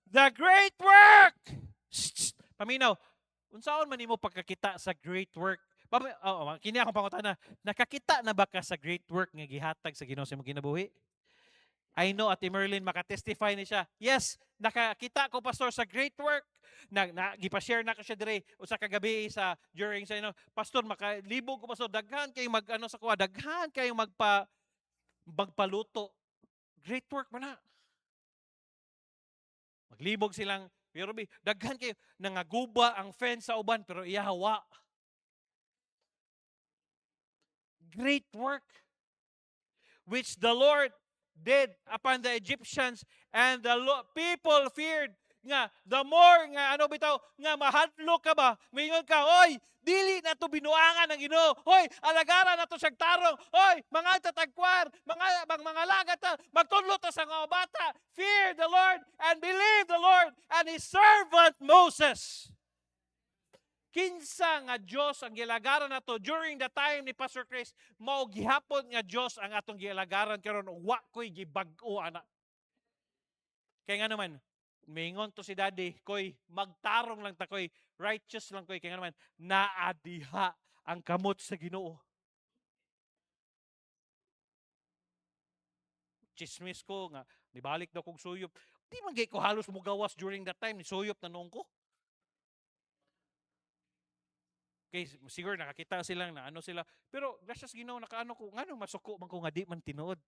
the great work. Paminaw. Unsaon man nimo pagkakita sa great work? Kini akong pangutana. Nakakita na ba ka sa great work nga gihatag sa Ginoo sa imong kinabuhi? I know Ate Merlin makatestify ni siya. Yes, nakakita ko pastor sa great work. Gipa-share na ko siya dire usa ka gabi sa during sa pastor makalibog ko pastor daghan kay mag sa kuha daghan kay magpaluto. Great work man na. Maglibog silang pero daghan kayo nangaguba ang fence sa uban pero iya hawa. Great work which the Lord did upon the Egyptians, and the people feared nga the more nga bitaw nga mahadlok ka ba mingon ka oy dili na to binuangan ng Ginoo, hoy alagaran na to siyang tarong, hoy mga tatagkwar mga lagat ta magtudlo ta sa mga bata. Fear the Lord and believe the Lord and His servant Moses. Kinsa nga Dios ang gilagaran nato during the time ni Pastor Chris, mao gihapon nga Dios ang atong gilagaran karon, wa koy gibag-o ana. Kay nga naman mingon to si Daddy, koy magtarong lang ta koy, righteous lang koy, kay nga naman naadiha ang kamot sa Ginoo. Chismis ko nga nibalik daw kog suyop. Di man gay ko halos mugawas during that time, ni suyop na noong ko. Okay, siguro nakakita sila na sila. Pero gracias Ginoo nakaano ko, ngano masuko man ko nga di man tinuod.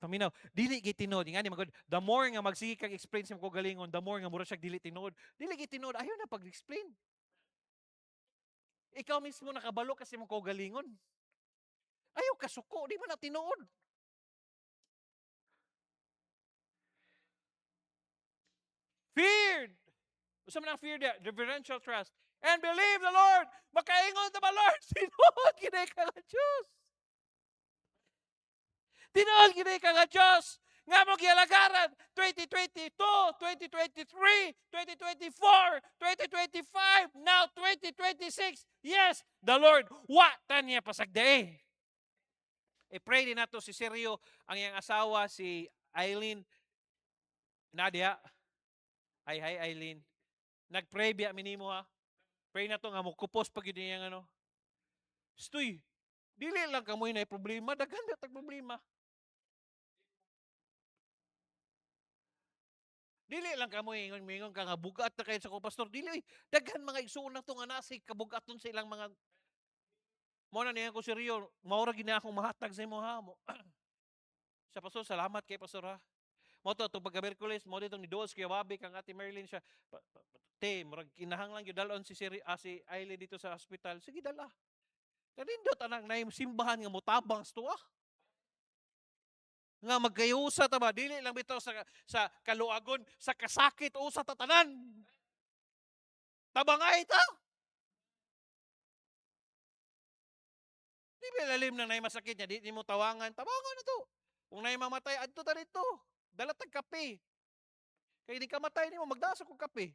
Paminaw, dili gid tinuod. Ngani magod, the more nga magsige kag explain sa ko galingon, the more nga mura siya dili tinuod. Dili gid tinuod, ayo na pag-explain. Ikaw mismo nakabalo kasi mo ko galingon. Ayaw ka suko, di man na tinuod. Feared. Usa man ang fear dia, reverential trust. And believe the Lord. Makaingon ta ba Lord? Tinuod kinay ka nga Dios. Tinuod kinay ka nga Dios. Nga mo gialagaran 2022, 2023, 2024, 2025, now 2026. Yes, the Lord wa tanya pasagdae. I-pray din nato si Sergio, ang iyang asawa si Eileen Nadia. Hi Eileen. Nag-pray biya minimo ha. Pray na to nga mo kupos pag yun yung Stoy, dili lang kamoy na problema, daghan na tag problema. Dili lang kamoy ingon ka nga bugat na kayo sa ko pastor. Dili daghan mga igsuon na to nga nasi kabugaton sa ilang mga mo na niya ko si Rio, maura gina akong mahatag sa imo ha. Sa pastor, salamat kay pastor ha. Mo to pagka Miyerkules mo dito ni Duos kay Wabi kang Ate Merlin siya. Murag kinahanglan gyud dalon si si Ailey dito sa hospital. Sige dala. Kanindot anak na simbahan nga motabang sa tuwa. Nga magkayusa ta ba dili lang bitaw sa kaluagon, sa kasakit o sa tatanan. Tabangay ta. Di ba lalim na masakit niya, di mo tawangan, tawangan na to. Kung nay mamatay adto ta dito. Dala tag kape. Kay di ka matay nimo magdasa kog kape.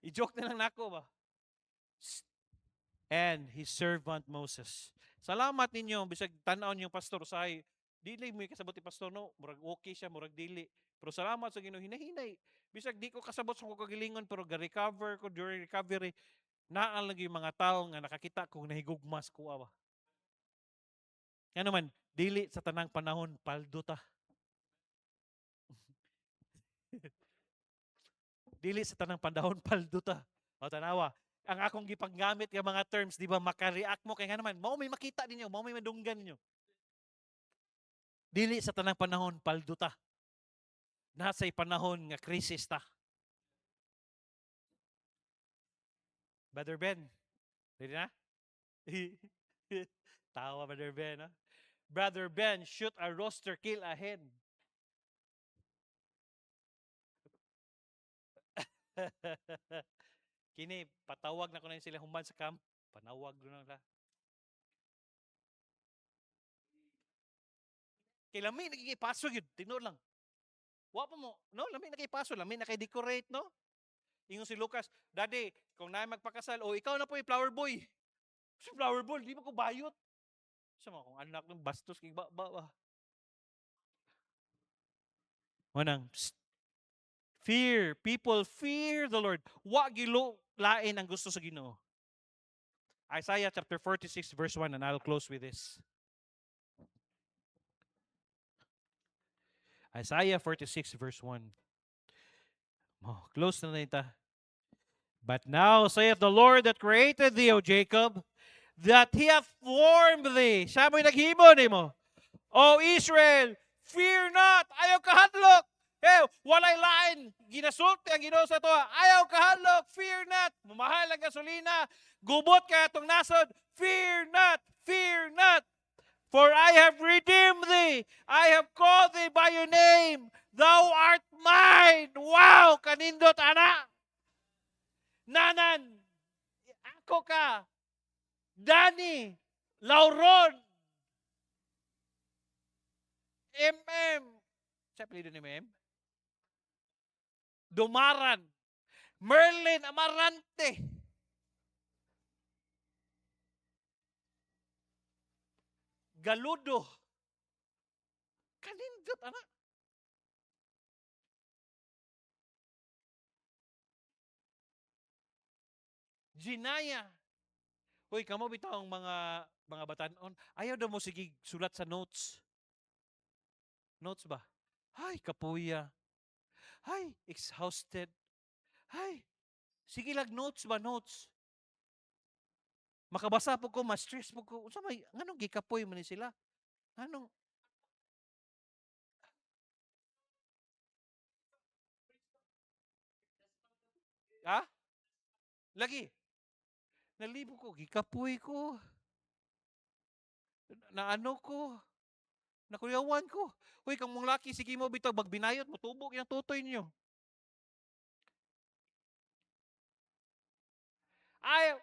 I-joke na lang nako ba. And his servant Moses. Salamat ninyo bisag tan-aw niyo pastor say dili mo kasabot ti pastor no, murag okay siya, murag dili. Pero salamat sa Ginoo hinahinay. Bisag di ko kasabot sa ko kagalingon pero ga-recover ko during recovery. Naal lagi mga tao nga nakakita kung nahigugmas ko awa. Nga naman, dili sa tanang panahon paldo ta. Dili sa tanang panahon paldo ta. O tanawa, ang akong gipanggamit nga mga terms, di ba, makareact mo kay nga naman, mao may makita ninyo, mao may madunggan ninyo. Dili sa tanang panahon paldo ta. Nasa'y panahon nga krisis ta. Brother Ben, ready na? Tawa, Brother Ben, ha? Brother Ben, shoot a roster kill ahead. Kini, patawag na ko na sila human sa camp. Panawag na nila. Kay lami nagigipaso yun. Tinod lang. Wa pa mo. No, lami nagigipaso. Lami nakay-decorate, no? Ingon si Lucas, Daddy, kung na magpakasal, o ikaw na po yung flower boy. Si flower boy, di mo ko bayot. Sama kung anak ng bastos, kay ba. Manang, fear. People fear the Lord. Wa gilo lain ang gusto sa Ginoo. Isaiah chapter 46 verse 1, and I'll close with this. Isaiah 46 verse 1. Oh, close na nita. But now saith the Lord that created thee, O Jacob, that He hath formed thee. Siya mo'y naghimo nimo. O Israel, fear not, ayaw kahadlok. Walay lain, ginasulti ang Ginoo sa to. Ayaw kahadlok, fear not. Mamahal ang gasolina, gubot ka itong nasod, fear not, fear not. For I have redeemed thee, I have called thee by your name, thou art mine. Wow, kanindot ana. Nanan, ako ka. Dani, Lauron, MM. Siya apelido ni MM? Dumaran. Merlin Amarante. Galudo. Kanindot, anak. Ginaya. Uy, kamo bitaw ang mga batanon. Ayaw daw mo sige sulat sa notes. Notes ba? Ay, kapuya. Ay, exhausted. Ay, sige lang notes ba, notes. Makabasa po ko, ma-stress po ko. Unsa may, anong gikapoy man ni sila? Anong, ha? Lagi. Nalibo ko, gikapoy ko. Na ano ko. Nakuyawan ko. Uy, kang mong laki, sige mo bitaw, magbinayot, matubog yung tutoy niyo. I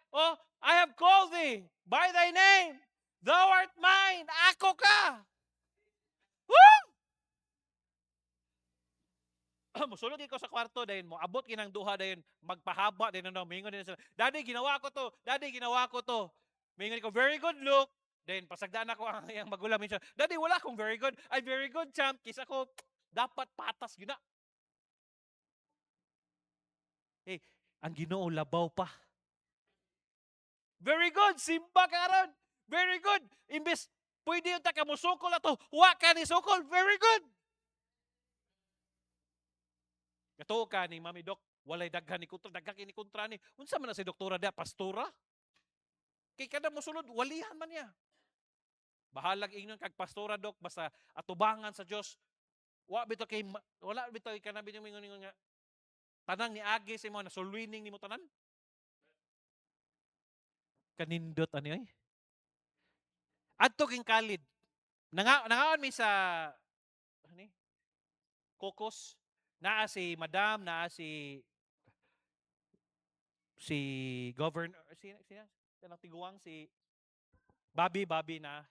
have called thee by thy name. Thou art mine. Ako ka. Woo! Musulod ko sa kwarto dayon mo abot kinang duha dayon magpahaba din ano mingon din sila. Daddy ginawa ko to. Daddy ginawa ko to. Mingon ko very good look. Then pasagdaan ako ang yang magulang minsan. Daddy wala akong very good. Ay very good champ. Kisa ko dapat patas gyud na. Eh ang Ginoo labaw pa. Very good simba karon. Very good. Imbes pwede yung ka musukol ato. Wa ka ni sukol. Very good. Kato ka ni Mami Doc, walay daghan ni kontra, daghan kini kontra ni. Unsa man na si doktora da, pastora? Kay kada mo sulod, walihan man niya. Bahalag ingon kag pastora Doc, basta atubangan sa Dios. Wala bitaw kay kanabi ni mingon nga tanang ni agi sa mo na sulwining nimo tanan. Kanindot ani ay. Adto king kalid. Nangaon mi sa ani? Kokos. Naa si Madam, naa si Governor, kanang tiguang si Bobby na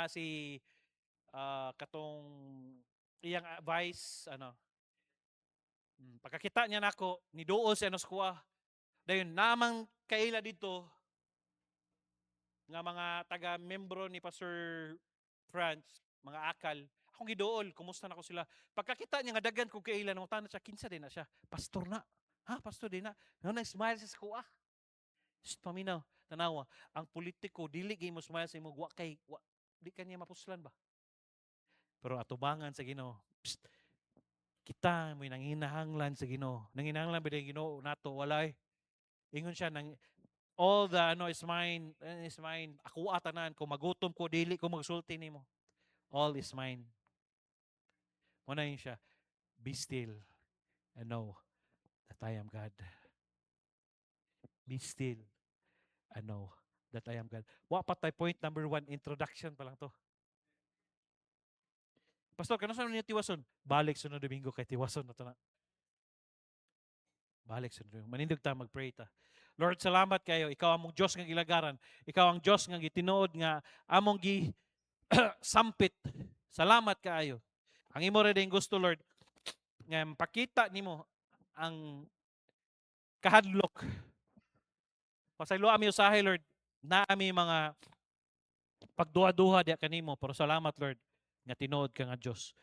si katong iyang vice pagkakita niya nako ni duol siya nos kuha dayon namang kaila dito nga mga taga membro ni Pastor Franz mga akal akong giduol kumusta nako sila pagkakita niya nga daghan kog kaila nang tanan siya kinsa din na siya pastor na pastor din na na smile sa kuha paminaw tanawa ang politiko dili gyud mo smile sa imong di kanya mapuslan ba pero atubangan sa Ginoo kita mo'y nanginahanglan sa Ginoo nanginahanglan ba din Ginoo nato walay ingon siya nang all the is mine ako atanan kung magutom ko dili ko magsulti nimo all is mine mo na yun siya be still and know that I am God be still and know that I am God wa pa tay point number 1 introduction pa lang to Pastor kano sa niyo tiwason balik sunod Domingo kay tiwason na to na balik sunod Domingo manindog ta magpray ta Lord, salamat kayo. Ikaw among Diyos nga gilagaran. Ikaw ang Diyos nga gitinuod nga among gi sampit. Salamat kaayo. Ang imo rin gusto, Lord, nga pakita nimo ang kahadlok. Pasaylo ami usahay, Lord, na ami mga pagduha-duha diya kanimo. Pero salamat, Lord, nga tinuod ka nga Diyos.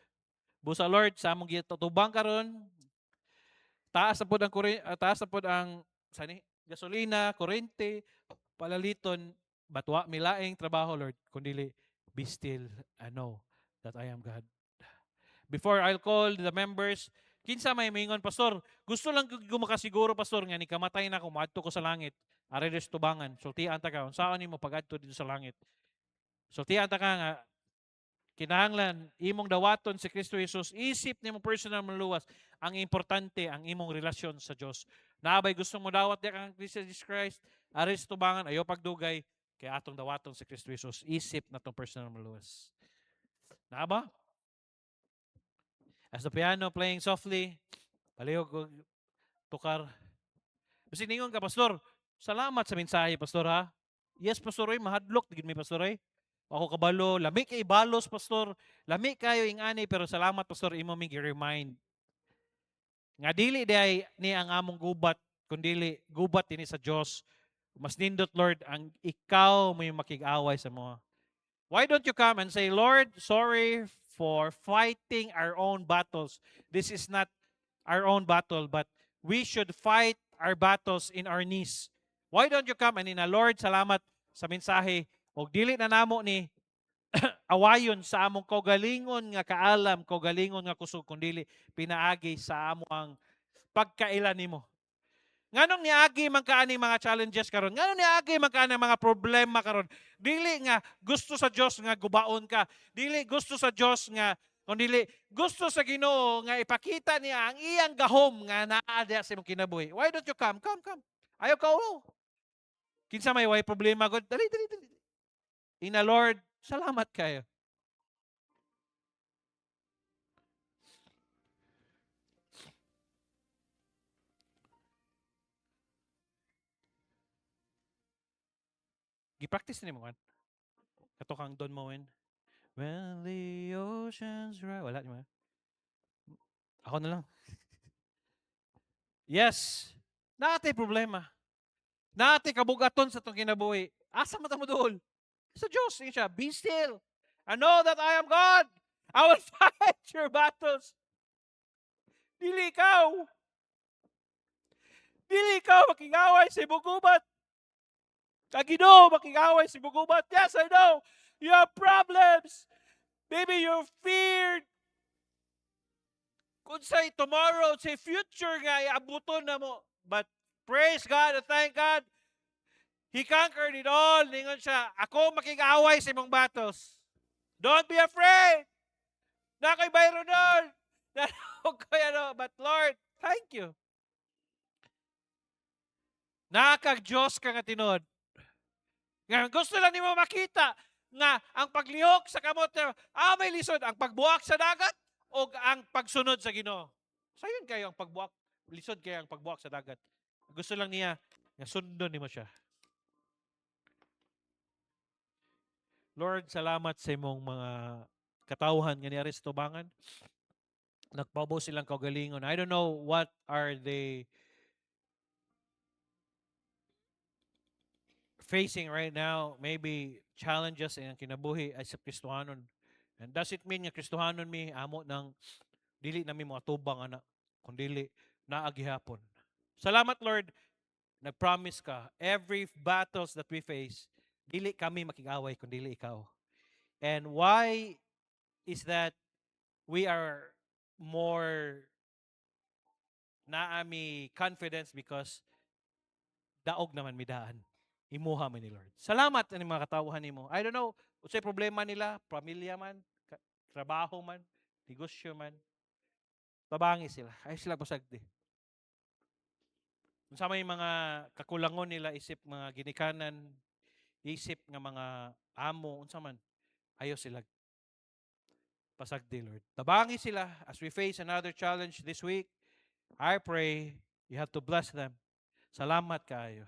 Busa, Lord, sa among gitutubang karon, taas na pod ang sani gasolina, kurente, palaliton, batwa milaing trabaho, Lord, kundi be still and know that I am God. Before I'll call the members, kinsa may mingon, Pastor, gusto lang ko makasiguro, Pastor, nga ni kamatay na ako, maadto ko sa langit. Are des tubangan. Sultian ta ka, unsaon nimo pag-adto dito sa langit? Sultian ta ka nga, kinahanglan imong dawaton si Kristo Jesus, isip nimo personal maluwas. Ang importante ang imong relasyon sa Dios. Naabay gusto mo dawat di kang Kristo Jesus Christ, aris tubangan ayo pagdugay kay atong dawaton si Kristo Jesus, isip na tong personal maluwas. Naaba? As the piano playing softly, palihog ko tukar. Kasi ningon ka, Pastor, salamat sa mensahe, Pastor, ha? Yes, Pastor, oy, mahadlok, digid may Pastor, oy. Ako kabalo, lami kay balos, Pastor. Lami kayo ingani, pero salamat, Pastor, imo mig remind. Nga dili day ni ang among gubat, kundili gubat ini sa Dios. Mas nindot, Lord, ang ikaw mo yung makig-away sa mga. Why don't you come and say, Lord, sorry for fighting our own battles. This is not our own battle, but we should fight our battles in our knees. Why don't you come and Lord, salamat sa mensahe. O dili na namo ni awayon sa among kaugalingon nga kaalam, kaugalingon nga kusog, kundili pinaagi sa among pagkailan nimo. Nganong niagi man kaani mga challenges karon? Nganong niagi man kaani mga problema karon? Dili nga gusto sa Dios nga gubaon ka. Dili gusto sa Dios nga kundi gusto sa Ginoo nga ipakita niya ang iyang gahom nga naa diha sa imong kinabuhi. Why don't you come? Come, come. Ayaw ka ulo. Kinsa may way problema gud? Dali, dali, dali. Ina Lord, salamat kayo. Gi-practice ni mo kan. Kato kang Don Moen. When the oceans rise. Wala niyo. Ako na lang. Yes. Naatay problema. Naatay kabugaton sa itong kinabuhi. Asa mo mo doon? Sa Diyos. Yun siya. Be still. I know that I am God. I will fight your battles. Dili ikaw. Dili ikaw makingaway sa ibugubat. Kagino makingaway sa ibugubat. Yes, I know. You have problems. Maybe you're feared. Kung say tomorrow, say future nga, iabuton na mo. But praise God and thank God, He conquered it all. Ningon siya, ako makikaway sa imong battles. Don't be afraid. Na kay bayro doon. But Lord, thank you. Nakag-Diyos ka nga tinod. Nga gusto lang nimo makita nga ang paglihok sa kamot may lisod, ang pagbuak sa dagat o ang pagsunod sa Ginoo. Sayon kayo ang pagbuak, lisod kayo ang pagbuak sa dagat. Gusto lang niya nga sundon nimo siya. Lord, salamat sa imong mga katawhan nga ni Aristobangan. Nagpabo silang kaugalingon. I don't know what are they facing right now. Maybe challenges in ang kinabuhi ay sa Kristohanon. And does it mean nga Kristohanon mi amo ng dili na mi mga tubang anak, kundili naagihapon. Salamat Lord, nag-promise ka every battles that we face, dili kami makig-away kundili ikaw. And why is that we are more naami confidence because daog naman midaan. Imuha man ni Lord. Salamat ani mga katawhan nimo. I don't know, unsay problema nila, pamilya man, trabaho man, negosyo man. Tabangi sila. Ay sila pasagdi. Unsa may mga kakulangon nila isip mga ginikanan, isip nga mga amo unsa man, ayo sila pasagdi Lord. Tabangi sila as we face another challenge this week. I pray you have to bless them. Salamat kaayo.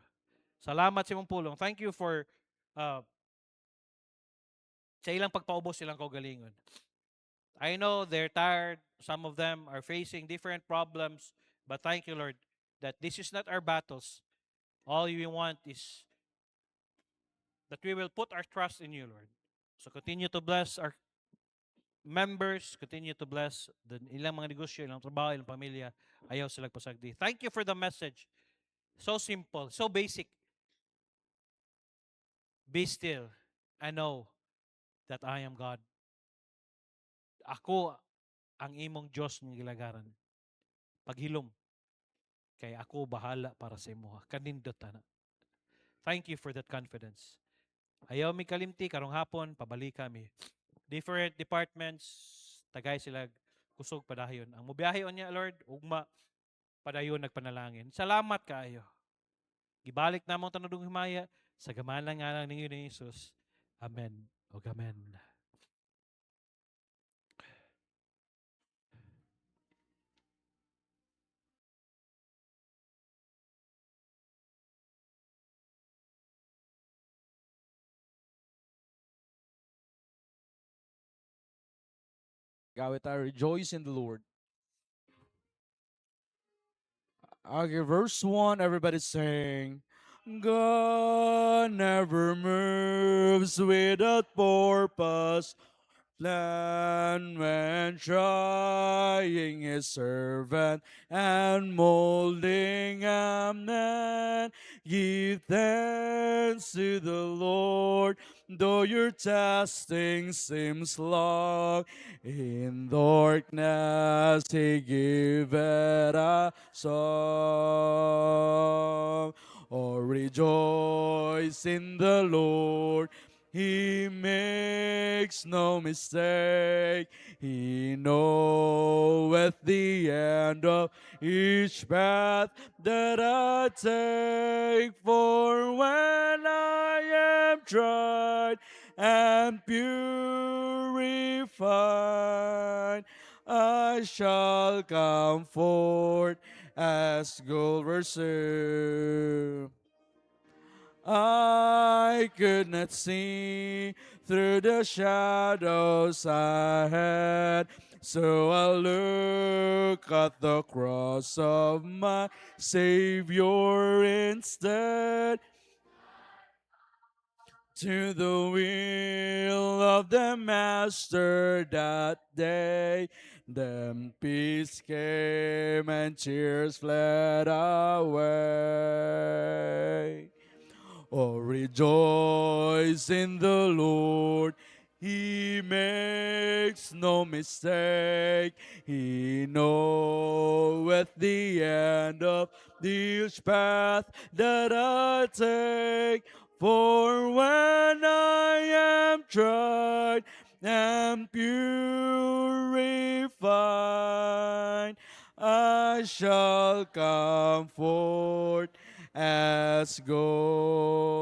Salamat sa imong pulong. Thank you for sa ilang pagpaubos silang kaugalingon. I know they're tired. Some of them are facing different problems. But thank you, Lord, that this is not our battles. All we want is that we will put our trust in you, Lord. So continue to bless our members, continue to bless the ilang mga negosyo, ilang trabaho, ilang pamilya. Ayaw sila pasagdi. Thank you for the message. So simple, so basic. Be still and know that I am God. Ako ang imong Dios nga gilagaran. Paghilom kay ako bahala para sa imo. Kanindot ana. Thank you for that confidence. Ayaw mi kalimti karong hapon pabalik kami. Different departments tagay sila kusog padayon. Ang mobiyahe niya Lord ugma padayon nagpanalangin. Salamat kaayo. Gibalik na mong tanudong himaya sa gamanan nga lang ninyo ni Jesus. Amen. O amen. Gawit, I rejoice in the Lord. Okay, verse 1, everybody sing. God never moves without purpose. Plan when trying his servant and molding a man. Give thanks to the Lord, though your testing seems long. In darkness he giveth a song. Oh, rejoice in the Lord. He makes no mistake. He knoweth the end of each path that I take. For when I am tried and purified, I shall come forth as gold. Verse 2. I could not see through the shadows ahead, so I look at the cross of my Savior instead. To the will of the Master that day, then peace came and tears fled away. Oh, rejoice in the Lord. He makes no mistake. He knoweth the end of each path that I take. For when I am tried and purified, I shall come forth as gold.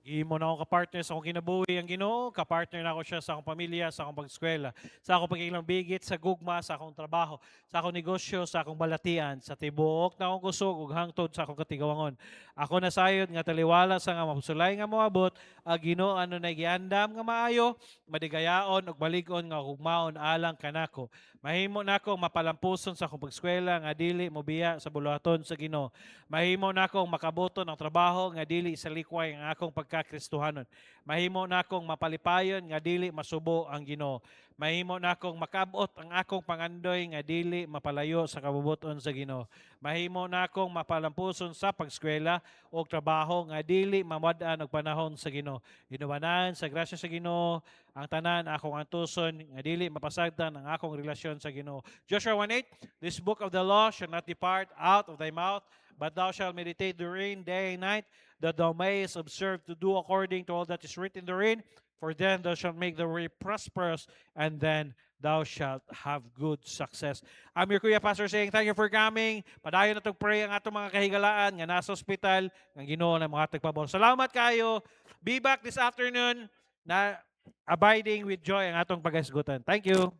Imo na ako kapartner sa akong kinabuhi ang Ginoo, kapartner na ako siya sa akong pamilya, sa akong pag-eskwela, sa akong pagkikilang bigit, sa gugma, sa akong trabaho, sa akong negosyo, sa akong balatian, sa tibuok na akong kusog ug hangtod sa akong katigawangon. Ako na sayod nga taliwala sa nga mapusulay nga moabot, ang Ginoo ano na giandam nga maayo, madigayaon ug balig-on nga hugmaon alang kanako. Mahimo nako mapalampuson sa akong pag-eskwela nga dili mobiya sa buluhaton sa Ginoo. Mahimo nako makabuton ang trabaho nga dili sa likway ang akong pagkakristohanon. Mahimo nakong mapalipayon nga dili masubo ang Ginoo. Mahimo nakong makabot ang akong pangandoy nga dili mapalayo sa kabubuton sa Ginoo. Mahimo nakong mapalampuson sa pag-eskwela o trabaho nga dili mamad-an og panahon sa Ginoo. Inuwanan sa grasya sa Ginoo ang tanan akong antuson nga dili mapasagdan ang akong relasyon sa Ginoo. Joshua 1:8, this book of the law shall not depart out of thy mouth, but thou shalt meditate therein day and night, that thou mayest observe to do according to all that is written therein. For then thou shalt make the way prosperous, and then thou shalt have good success. I'm your Kuya Pastor saying, thank you for coming. Padayon na pray ang atong mga kahigalaan nga nasa ospital, ng Ginoo na mga tagpabor. Salamat kayo. Be back this afternoon na abiding with joy ang atong pag-isgutan. Thank you.